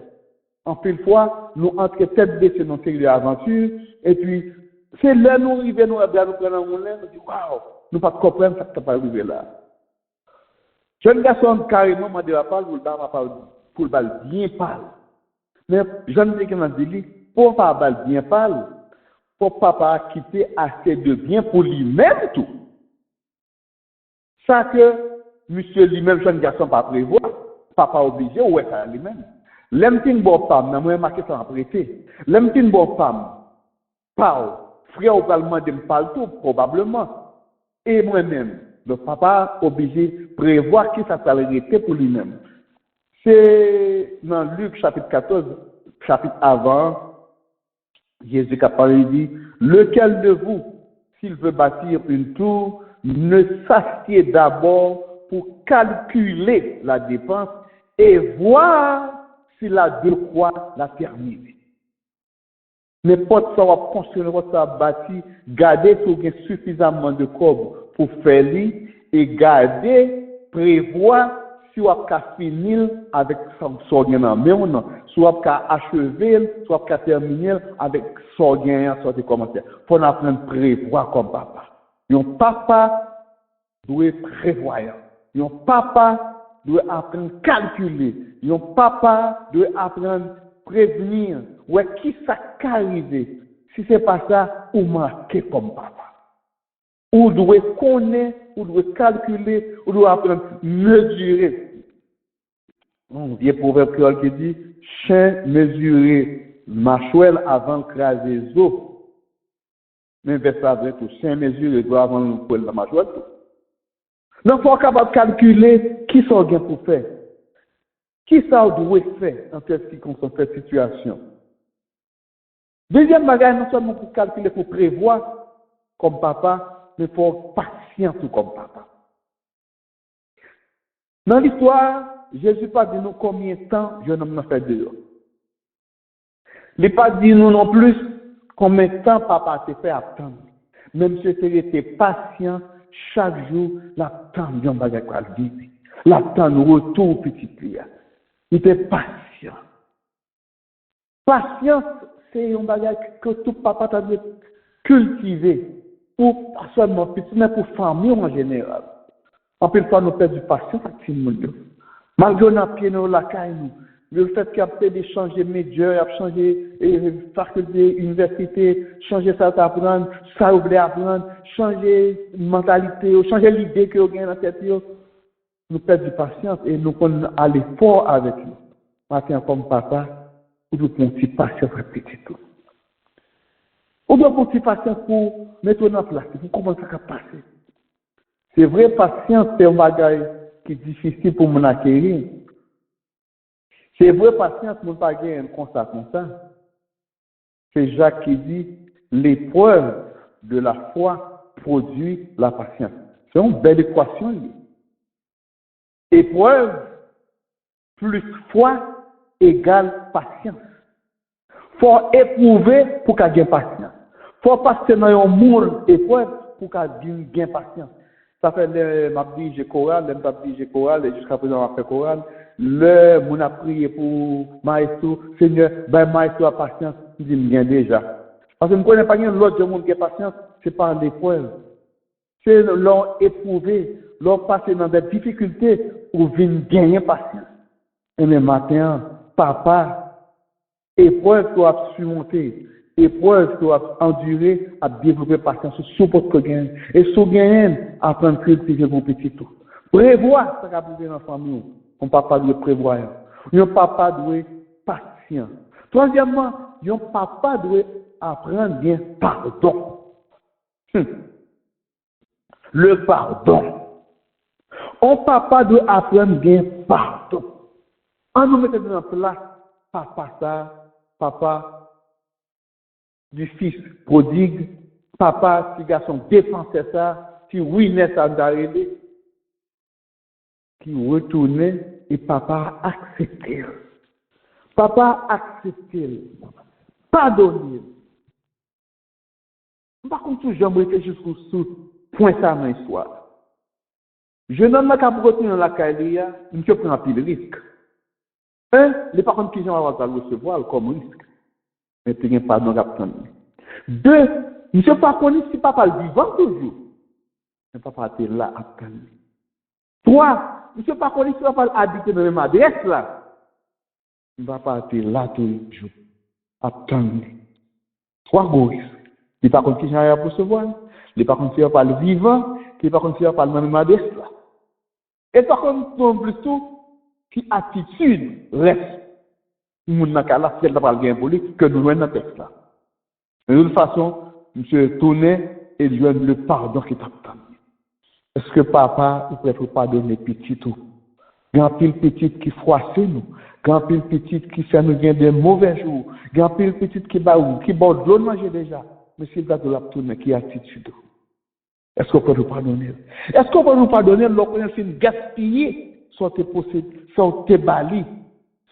En pile fois, nous entrons tête baissée dans cette aventure, et puis, c'est là nous arrivons, nous prenons mon lait, nous disons, waouh, nous pas comprendre ce qui va arriver là. Jeune garçon, carrément, m'a dit, pour le bal bien parler. Mais, jeune dis que dit, pour pas bal bien parler, pour papa quitter assez de bien pour lui-même tout. Ça que monsieur lui-même, jeune garçon, pas prévoir, papa obligé, ouais, ça lui-même. L'aime tin bon femme, mais moi, marqué ça en prêté. L'aime tin bon femme, parle, frère ou parlement de me parle tout, probablement. Et moi-même, le papa obligé prévoir qui ça va arrêter pour lui-même. C'est dans Luc chapitre 14, chapitre avant, Jésus a parlé, il dit, lequel de vous, s'il veut bâtir une tour, ne s'assied d'abord pour calculer la dépense et voir s'il a de quoi la terminer. N'importe ça va construire, n'importe ça va bâtir, garder si vous avez suffisamment de cob pour faire lui et garder, prévoir si vous avez finir avec son gain mais non, si vous avez achever, si vous avez terminer avec son gain, soit de commentaires. Faut apprendre à prévoir comme papa. Un papa doit prévoir. Un papa doit apprendre à calculer. Un papa doit apprendre à prévenir. Ouais, qui ça arrive? Si ce n'est pas ça, ou marquer comme papa. Ou doit connaître, ou doit calculer, ou doit apprendre à mesurer. Un vieux proverbe créole qui dit, chien mesuré mâchouelle avant de craser les os. Mais vers ça, tout chien mesuré doit avant de la mâchouelle. Donc, il faut capable de calculer qui sont bien pour faire. Qui ça doit faire dans cette circonstance, cette situation. Deuxième bagage, non seulement pour calculer, pour prévoir comme papa, mais pour patient tout comme papa. Dans l'histoire, Jésus pas dit nous combien de temps jeune homme n'a fait dehors. Il n'a pas dit nous non plus combien de temps papa s'est fait attendre. Même si il était patient, chaque jour, l'attend d'un bagage quoi le vivre. L'attend retour petit plia. Il était patient. Patience, c'est un bagage que tout papa t'a dû cultiver. Pour pas seulement petit, mais pour famille en général. En plus, nous perdons du patience avec tout le monde. Malgré nos pieds, nous, la caille, nous. Le fait qu'il a peut-être changé médias, il a changé faculté, université, changer ça apprendre, ça vous voulez apprendre, changer mentalité, changer l'idée que vous avez dans la tête, nous perdons du patience et nous allons aller fort avec nous. Maintenant, comme papa, nous devons prendre une patience avec petit tout. On doit prendre une patience pour mettre en place, pour comment ça va passer. C'est vrai, patience, c'est un bagage qui est difficile pour nous acquérir. C'est vrai, patience, nous ne pas gagner un constat comme ça. C'est Jacques qui dit, l'épreuve de la foi produit la patience. C'est une belle équation. Épreuve plus foi égale patience. Faut éprouver pour qu'elle gagne patience. Faut passer dans un monde épreuve pour qu'elle gagne patience. Ça fait le m'abdige chorale, le m'abdige chorale, et jusqu'à présent on a fait chorale. Le mon a prié pour maestro, Seigneur, ben maestro a patience, il dit bien déjà. Parce que je ne connais pas l'autre monde qui a patience, c'est pas l'épreuve. C'est l'on éprouvé, l'on passer dans des difficultés pour venir gagner patience. Et le matin, papa, épreuve qu'on a surmonter, épreuve qu'on a endurer, à développer patience sur votre gain. Et sur gain, apprendre à cultiver mon petit tout. Prévoir ce qu'a arrivé dans la famille. Un papa doit prévoir. Un papa doit être patient. Troisièmement, un papa doit apprendre bien pardon. Le pardon. Un papa doit apprendre bien pardon. En nous mettant en place, papa du fils prodigue, papa si garçon dépensait ça, si ruinait ça d'arrêter, qui retournait et papa acceptait. Papa acceptait. Pardonnait. Par contre, toujours réfléchir sur point ça dans l'histoire. Je n'ai pas qu'à retenir dans la carrière, je prends un pile risque. Un, les parents qui ont à recevoir comme risque. Mais tu n'as pas de pardon. Deux, je ne sais pas si papa le vivant toujours. Mais papa était là à attendre. Trois, je ne sais pas si papa habite dans la même adresse là. Papa était là toujours à attendre. Trois gros risques. Les parents qui ont à recevoir. Les parents qui n'ont pas le vivant. Les parents qui n'ont pas le même adresse là. Et par contre, non plus tout, qui attitude reste. Nous n'avons qu'à la fière d'avoir le gain politique que nous avons dans le texte là. De toute façon, monsieur tournait et lui donne le pardon qui t'attend. Est-ce que papa, il peut pardonner petit tout? Grand pile petite qui froisse nous. Grand pile petite qui fait nous gagner des mauvais jours. Grand pile petite qui borde de l'eau manger déjà. Mais s'il va de la tourner, qui attitude? Est-ce qu'on peut nous pardonner? Est-ce qu'on peut nous pardonner lorsqu'on a fait gaspiller soit tes possédé, soit tes bali,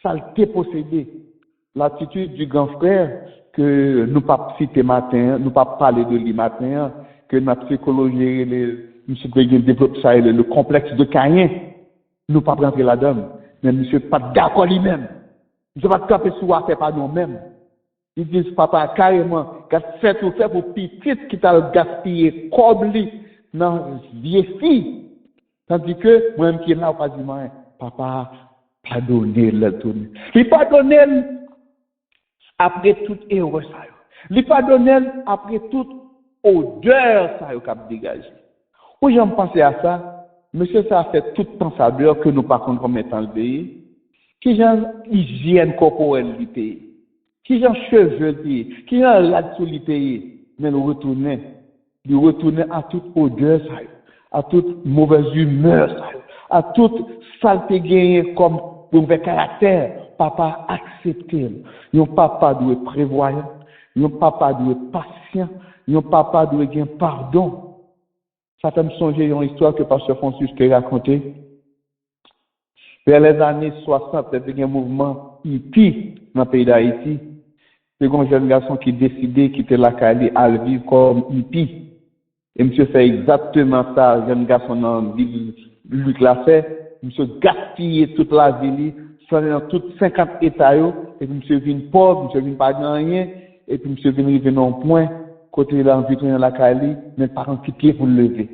ça t'est possédé? L'attitude du grand frère que nous pas citer matin, nous pas parler de lui matin, que notre psychologie, monsieur Béguin développe ça, le complexe de Caïn, nous pas rentrer là-dedans. Mais monsieur pas d'accord lui-même. Monsieur pas camper sur la faire par nous-mêmes. Ils disent, papa, carrément, fait tout fait pour petite qui t'a gaspillé, comme lui, dans vieille fille. Tandis que, moi-même qui est là, pas dit, papa, pardonnez le tourner. Il pardonne après toute erreur, ça. Il pardonne après toute odeur, ça, qu'a dégagé. Où j'en pensais à ça, monsieur, ça a fait toute pensadeur que nous partons comme étant le pays, qui j'ai hygiène corporelle du pays. Qui j'en cheveux, qui j'en là-dessous du pays, mais nous retournons à toute odeur, à toute mauvaise humeur, à toute saleté gagnée comme mauvais caractère, papa accepte. Yon papa doit prévoyant, yon papa doit patient, yon papa doit gagner pardon. Ça fait me songer une histoire que pasteur Francis t'a raconté. Vers les années 60, il y a un mouvement hippie dans le pays d'Haïti. C'est un jeune garçon qui décidait de quitter la Cali à vivre comme hippie. Et monsieur fait exactement ça, jeune garçon dans la ville Luc l'a fait. Monsieur gaspillé toute la ville, dans toutes 50 États, et puis monsieur vient pauvre, monsieur vient pas de rien, et puis monsieur vient arriver dans un point, côté dans la Cali, mes parents quittent pour le lever.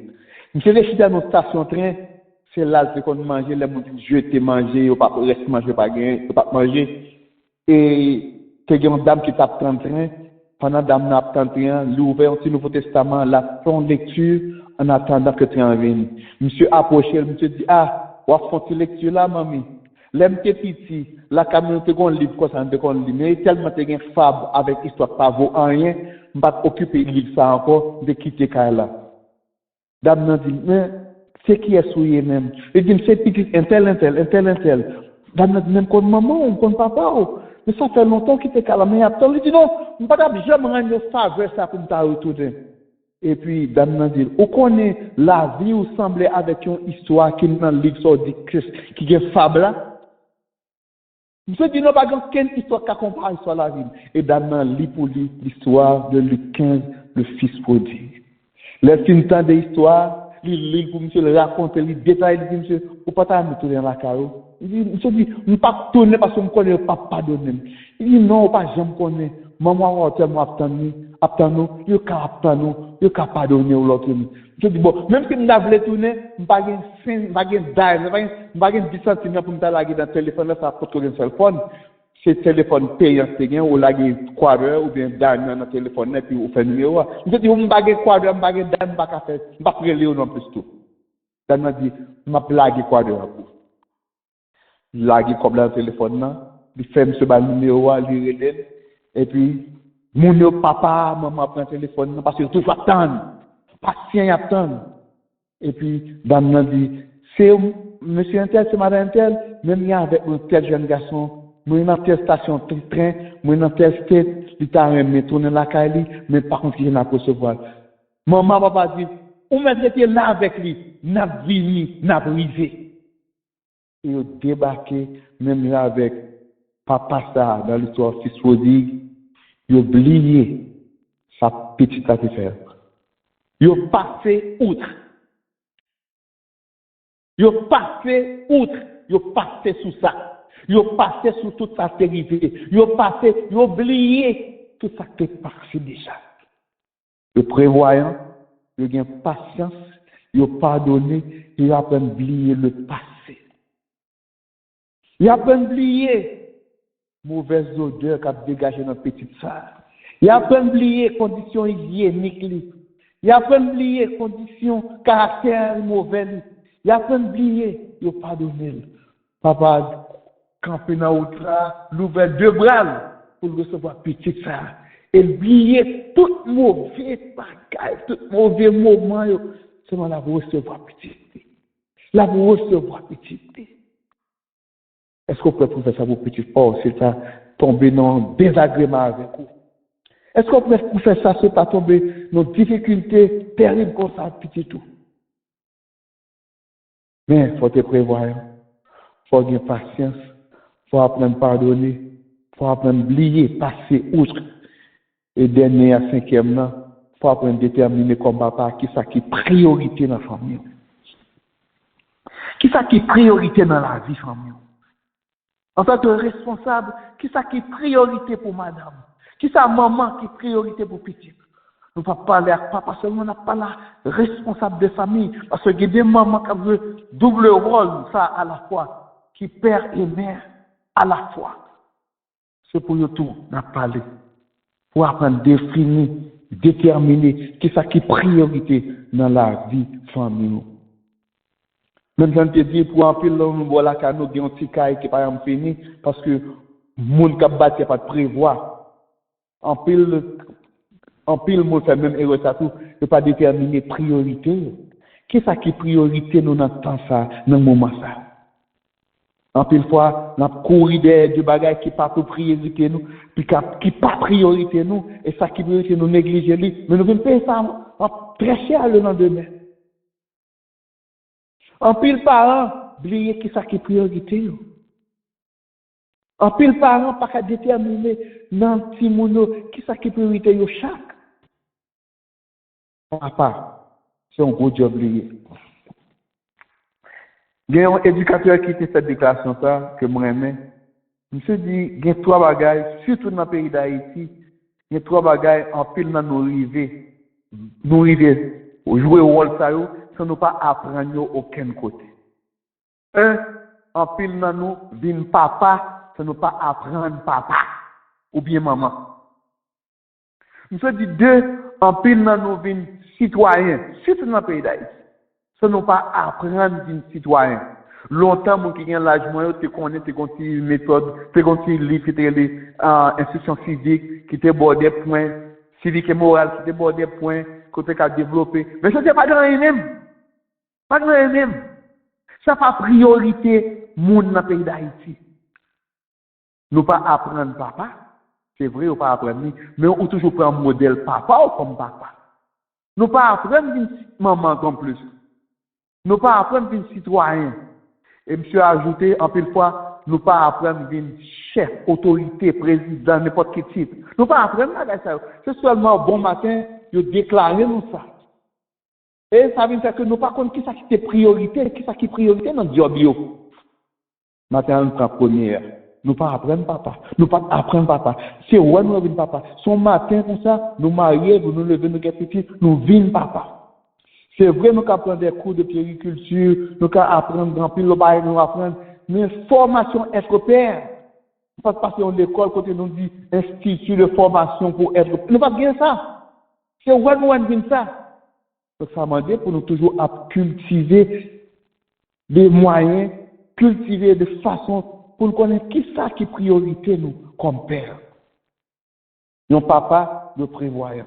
Monsieur décide dans une station train, c'est là que qu'on mangeait, les gens jeter manger, ou pas rester manger, pas gagner, pas manger. Et il y a une dame qui tape dans le train, pendant que dame n'a pas dans le train, l'ouvert un petit Nouveau Testament, la son lecture, en attendant que le train vienne. Monsieur approché, monsieur dit, ah, on va faire une lecture là, mamie. L'aime petit, la communauté qu'on livre, quoi, ça ne qu'on livre, mais tellement que une fable avec histoire pas vaut rien, je ne vais pas occuper de livre ça encore, de quitter là. Dame n'a dit, mais, c'est qui est souillé même. Il dit, c'est petit, un tel. Dame n'a dit, même qu'on maman, on compte papa, mais ça fait longtemps qu'il était calme, mais il dit, non, je ne peux pas jamais rendre faveur ça pour me retourner. Et puis, dame n'a dit, on connaît la vie où semblait avec une histoire qui dans le livre qui est fable là. Je dis, non, pas quelle histoire qui compare l'histoire de la vie. Et dame n'a lit pour lui l'histoire de Luc 15, le fils prodigue. Les films temps d'histoire, il pour monsieur le raconter, il détaille, il dit, monsieur, vous ne pouvez pas me tourner dans la carreau. Il dit, monsieur dit, je ne peux pas tourner parce que je ne connais pas pardonner. Il dit, non, pas jamais connaître. Maman, je vais attendre, je vais pardonner l'autre. Je dis, bon, même si je voulais tourner, je ne vais pas gagner 10 centimes pour me laguer dans le téléphone, là, ça va pas un seul phone. C'est téléphone payant, c'est bien, ou laguer 3 heures, ou bien dans le téléphone, et puis vous faites numéro. Je dis, vous me baguez 3 heures, je ne vais pas faire, je ne vais pas faire non plus tout. Dan m'a dit, je vais laguer 3 heures. Laguer comme dans le téléphone, là, il fait ce numéro, il relève, et puis, mon papa, maman prend le téléphone, parce que toujours attendre, patient attendre. Et puis, Dan m'a dit, c'est monsieur Intel, c'est madame Intel, même il y a avec un tel jeune garçon, moi, dans telle station de train, moi, dans telle state, il t'a remis tourner la Cali, mais par contre, il n'a pas recevoir. Maman, papa dit, on m'a été là avec lui, n'a vini, n'a brisé. Et il a débarqué, même là avec papa ça, dans l'histoire fils prodigue, il a oublié sa petite affaire. Il a passé outre. Il a passé outre. Il a passé sous ça. Il a passé sur toute sa terrible. Il a passé, il a oublié tout ça qui est passé déjà. Le prévoyant, il a patience, il a pardonné, il a pas oublié le passé. Il a pas oublié mauvaise odeur qui a dégagé dans la petite salle. Il a pas oublié conditions hygiéniques. Il a pas oublié conditions caractère mauvais. Il a pas oublié, il a pardonné. Papa, campé dans l'autre là, l'ouvert 2 bras pour recevoir petite ça. Et oublier tout mauvais bagaille, tout mauvais moment, seulement la recevoir petite. La recevoir petite. Est-ce qu'on peut faire ça pour petite? Oh, c'est ça, tomber dans désagrément avec vous. Est-ce qu'on peut faire ça, c'est pas tomber dans difficultés terribles comme ça, petit tout? Mais il faut te prévoir, il faut avoir patience, il faut apprendre à pardonner, il faut apprendre à oublier, passer outre. Et dernier à 5e, il faut apprendre à déterminer comme papa qui ça qui est priorité dans la famille. Qui ça qui est priorité dans la vie famille. En tant que responsable, qui ça qui est priorité pour madame? Qui ça maman qui est priorité pour petit? Nous ne pouvons pas parler à papa seulement, on n'a pas la responsable de famille. Parce qu'il y a des mamans qui ont double rôle, ça à la fois, qui père et mère à la fois. C'est pour nous tout, on a parlé. Pour apprendre à définir, déterminer qui ça qui est priorité dans la vie famille. Même si on te dit, pour un pile, nous voilà qu'à nous, un petit caille qui n'est pas fini, parce que le monde qui a battu n'a pas de prévoir. En pile, monde fait même erreur, ça tout, ne pas déterminer priorité. Qu'est-ce qui est priorité nous dans le temps ça, dans le moment ça? En pile fois, on a couru des bagages qui pas pour priorité nous, puis qui pas priorité nous, et ça qui priorité nous négliger lui, mais nous venons payer ça très cher le lendemain. En pile parents, oubliez qui ça qui priorité nous. En pile parents, pas qu'à déterminer dans petit monde qui ça qui priorité yo chaque. Papa, c'est un gros job lié. Il y a un éducateur qui fait cette déclaration ça, que moi aimé. Monsieur dit, il y a 3 bagages, surtout dans le pays d'Haïti, il y a 3 bagages en pile dans nos rivets. Nous rivets, jouer au rôle ça, sans nous pas apprendre aucun côté. En pile dans nous, vin papa, sans nous pas apprendre papa, ou bien maman. Monsieur dit 2, en pile dans nous, vin citoyen, surtout dans le pays d'Haïti. Ça nous pas apprendre d'une citoyen. Longtemps, mon qui gagne l'âge moyen, tu connais, tu continues une méthode, tu continues livre qui était les institutions civiques, qui te bordé points, civique et morale, qui te bordé points, que tu as développé. Mais ça, c'est pas grand même. Pas grand même. Ça pas priorité, monde dans le pays d'Haïti. Nous pas apprendre papa. C'est vrai, on pas apprendre, mais on toujours prendre un modèle papa ou comme papa. Nous pas apprendre d'une maman comme plus. Nous pas apprendre d'une citoyen. Et monsieur a ajouté, en pile fois, nous pas apprendre d'une chef, autorité, président, n'importe quel type. Nous pas apprendre ça. C'est seulement bon matin, nous déclarer nous ça. Et ça veut dire que nous pas connaissons qui ça qui est priorité, qui ça qui est priorité dans le job. Matin, nous prend première. Nous pas apprendre papa. Nous pas apprendre papa. C'est où nous venons papa. Son matin comme ça, nous marions, nous levons nos petits, nous venons papa. C'est vrai, nous apprenons des cours de périculture, nous apprenons grand pile le bail, nous apprenons, mais formation être père. Nous pas passer en l'école côté nous dit institut de formation pour être. Nous pas bien ça. C'est vrai, nous avons ça. Donc ça m'a dit pour nous toujours cultiver des moyens, cultiver de façon pour nous connaître qui ça qui est priorité nous comme père. Nos papa de prévoyant,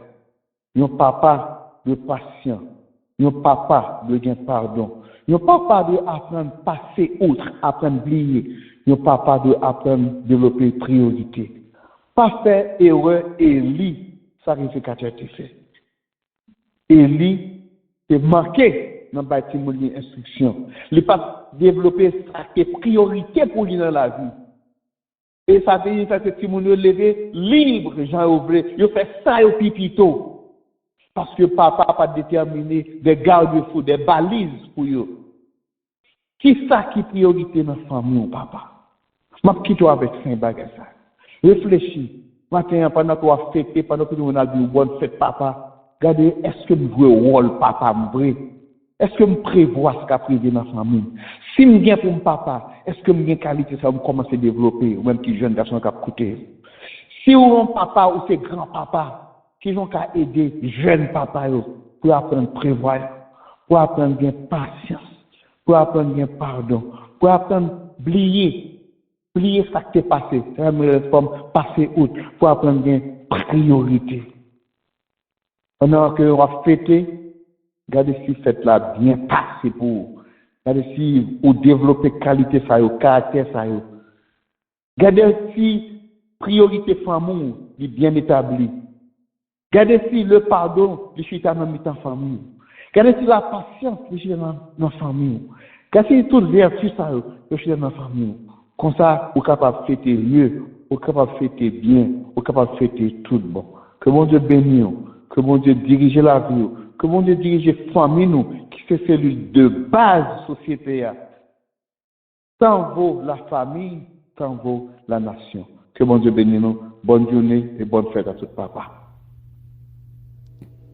nos papa de patient. Yon papa de gain pardon. Yon papa de apprendre passer outre, apprendre oublier. Yon papa de apprendre développer priorité. Pas faire erreur Élie, ça risque qu'à être fait. Élie est marqué dans bâtiment d'instruction. Il pas développer ça qui est priorité pour lui dans la vie. Et ça veut dire que si mon levé libre, Jean ouvré, il fait ça au pipito. Parce que papa n'a pas déterminé des garde-fous, des balises pour eux. Qui ça qui est priorité dans la famille, papa? Je quitte avec 5 bagages. Réfléchis. Maintenant, pendant que tu as fêté, pendant que tu as dit bonne fête, papa, regardez, est-ce que je veux le rôle, papa, vrai? Est-ce que je prévois ce qu'a prévu dans la famille? Si je viens pour mon papa, est-ce que je qualité, ça va commencer à développer, ou même qui jeune garçon qui a coûté? Si vous avez un papa ou c'est grand-papa, qui ont qu'à aider jeunes papa pour apprendre à prévoir, pour apprendre bien patience, pour apprendre bien pardon, pour apprendre à oublier ça qui est passé, passer outre, pour apprendre bien priorité. Pendant que on va fêter, regardez si fête là bien passé pour, regardez si vous développez qualité ça, caractère ça. Regardez si priorité famille est bien établie. Regardez si le pardon, je suis dans la famille. Regardez si la patience, je suis dans la famille. Regardez si toute vertu, ça, je suis dans la famille. Comme ça, vous êtes capable de fêter mieux, vous êtes capable de fêter bien, vous êtes capable de fêter tout bon. Que mon Dieu bénisse, que mon Dieu dirige la vie, que mon Dieu dirige la famille, qui fait cellule de base de la société. Tant vaut la famille, tant vaut la nation. Que mon Dieu bénisse nous. Bonne journée et bonne fête à tout papa.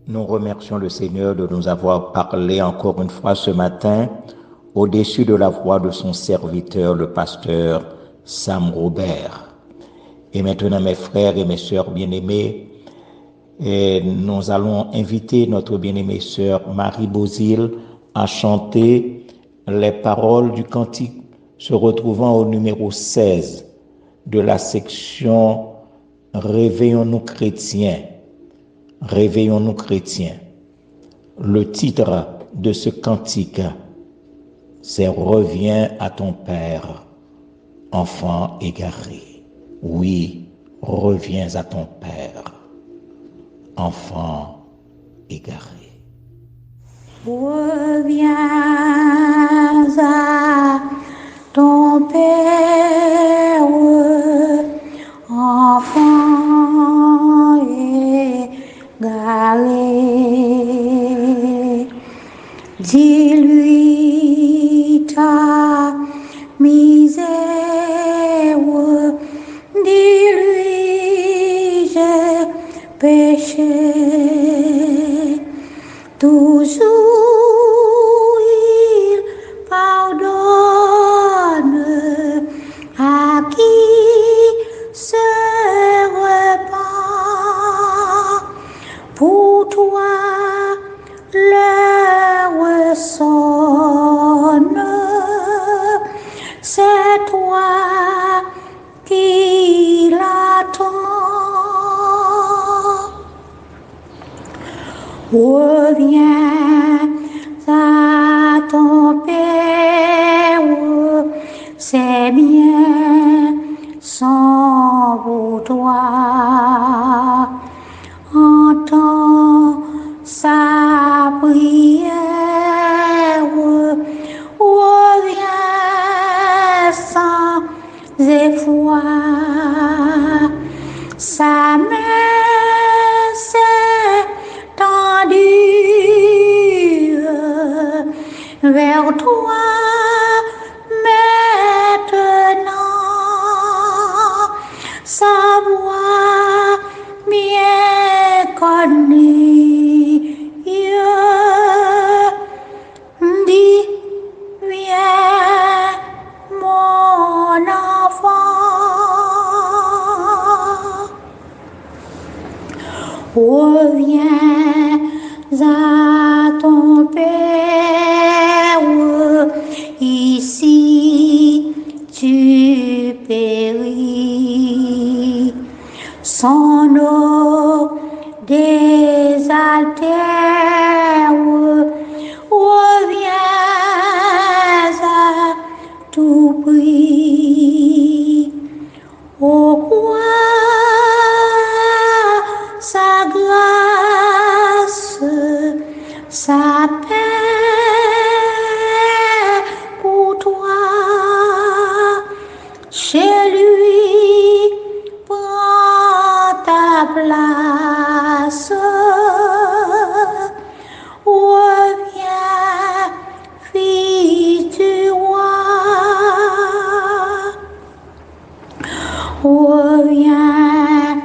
Nous remercions le Seigneur de nous avoir parlé encore une fois ce matin au-dessus de la voix de son serviteur, le pasteur Sam Robert. Et maintenant, mes frères et mes sœurs bien-aimés, nous allons inviter notre bien-aimée sœur Marie Bozil à chanter les paroles du cantique se retrouvant au numéro 16 de la section « Réveillons-nous chrétiens ». Réveillons-nous chrétiens. Le titre de ce cantique, c'est « Reviens à ton Père, enfant égaré ». Oui, reviens à ton Père, enfant égaré. Reviens à ton Père, enfant égaré. Dis-lui ta misère, dis-lui j'ai péché. Toujours il pardonne à qui se repent. Pour toi, l'heure sonne, c'est toi qui l'attends. Reviens à ton Père, c'est bien sans pour toi. Entends sa prière, reviens sans effroi. Sa main s'est tendue vers toi maintenant. Sa voix bien connue dit, viens mon enfant. Reviens à ton Père, ici tu péris. Son eau désaltère, reviens à tout prix. Au roi, sa grâce, sa paix pour toi. Chez lui, prends ta place. Reviens, fille du roi. Reviens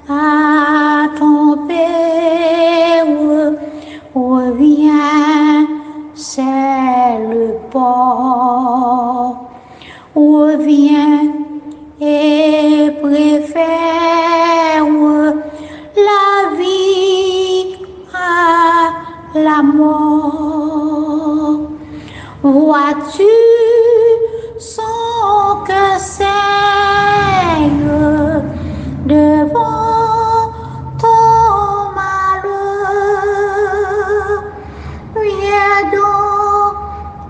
à ton Père, reviens, c'est le port. Reviens et préfère la vie à la mort. Vois-tu son cœur saigne devant ton malheur? Viens donc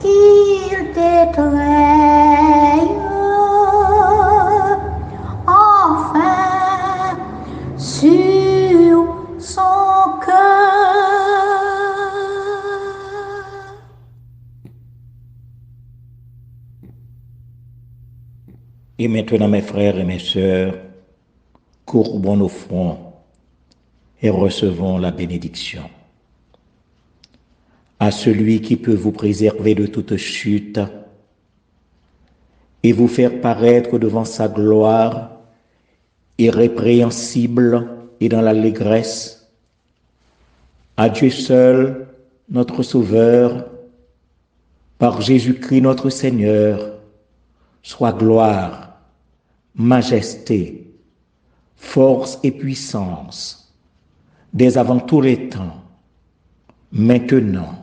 qu'il t'étreigne enfin sur son cœur. Et maintenant, mes frères et mes sœurs, courbons nos fronts et recevons la bénédiction. À celui qui peut vous préserver de toute chute et vous faire paraître devant sa gloire irrépréhensible et dans l'allégresse, à Dieu seul, notre Sauveur, par Jésus-Christ notre Seigneur, soit gloire, majesté, force et puissance, dès avant tous les temps, maintenant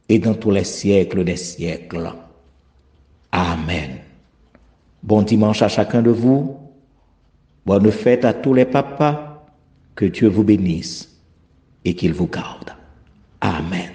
et dans tous les siècles des siècles. Amen. Bon dimanche à chacun de vous. Bonne fête à tous les papas. Que Dieu vous bénisse et qu'il vous garde. Amen.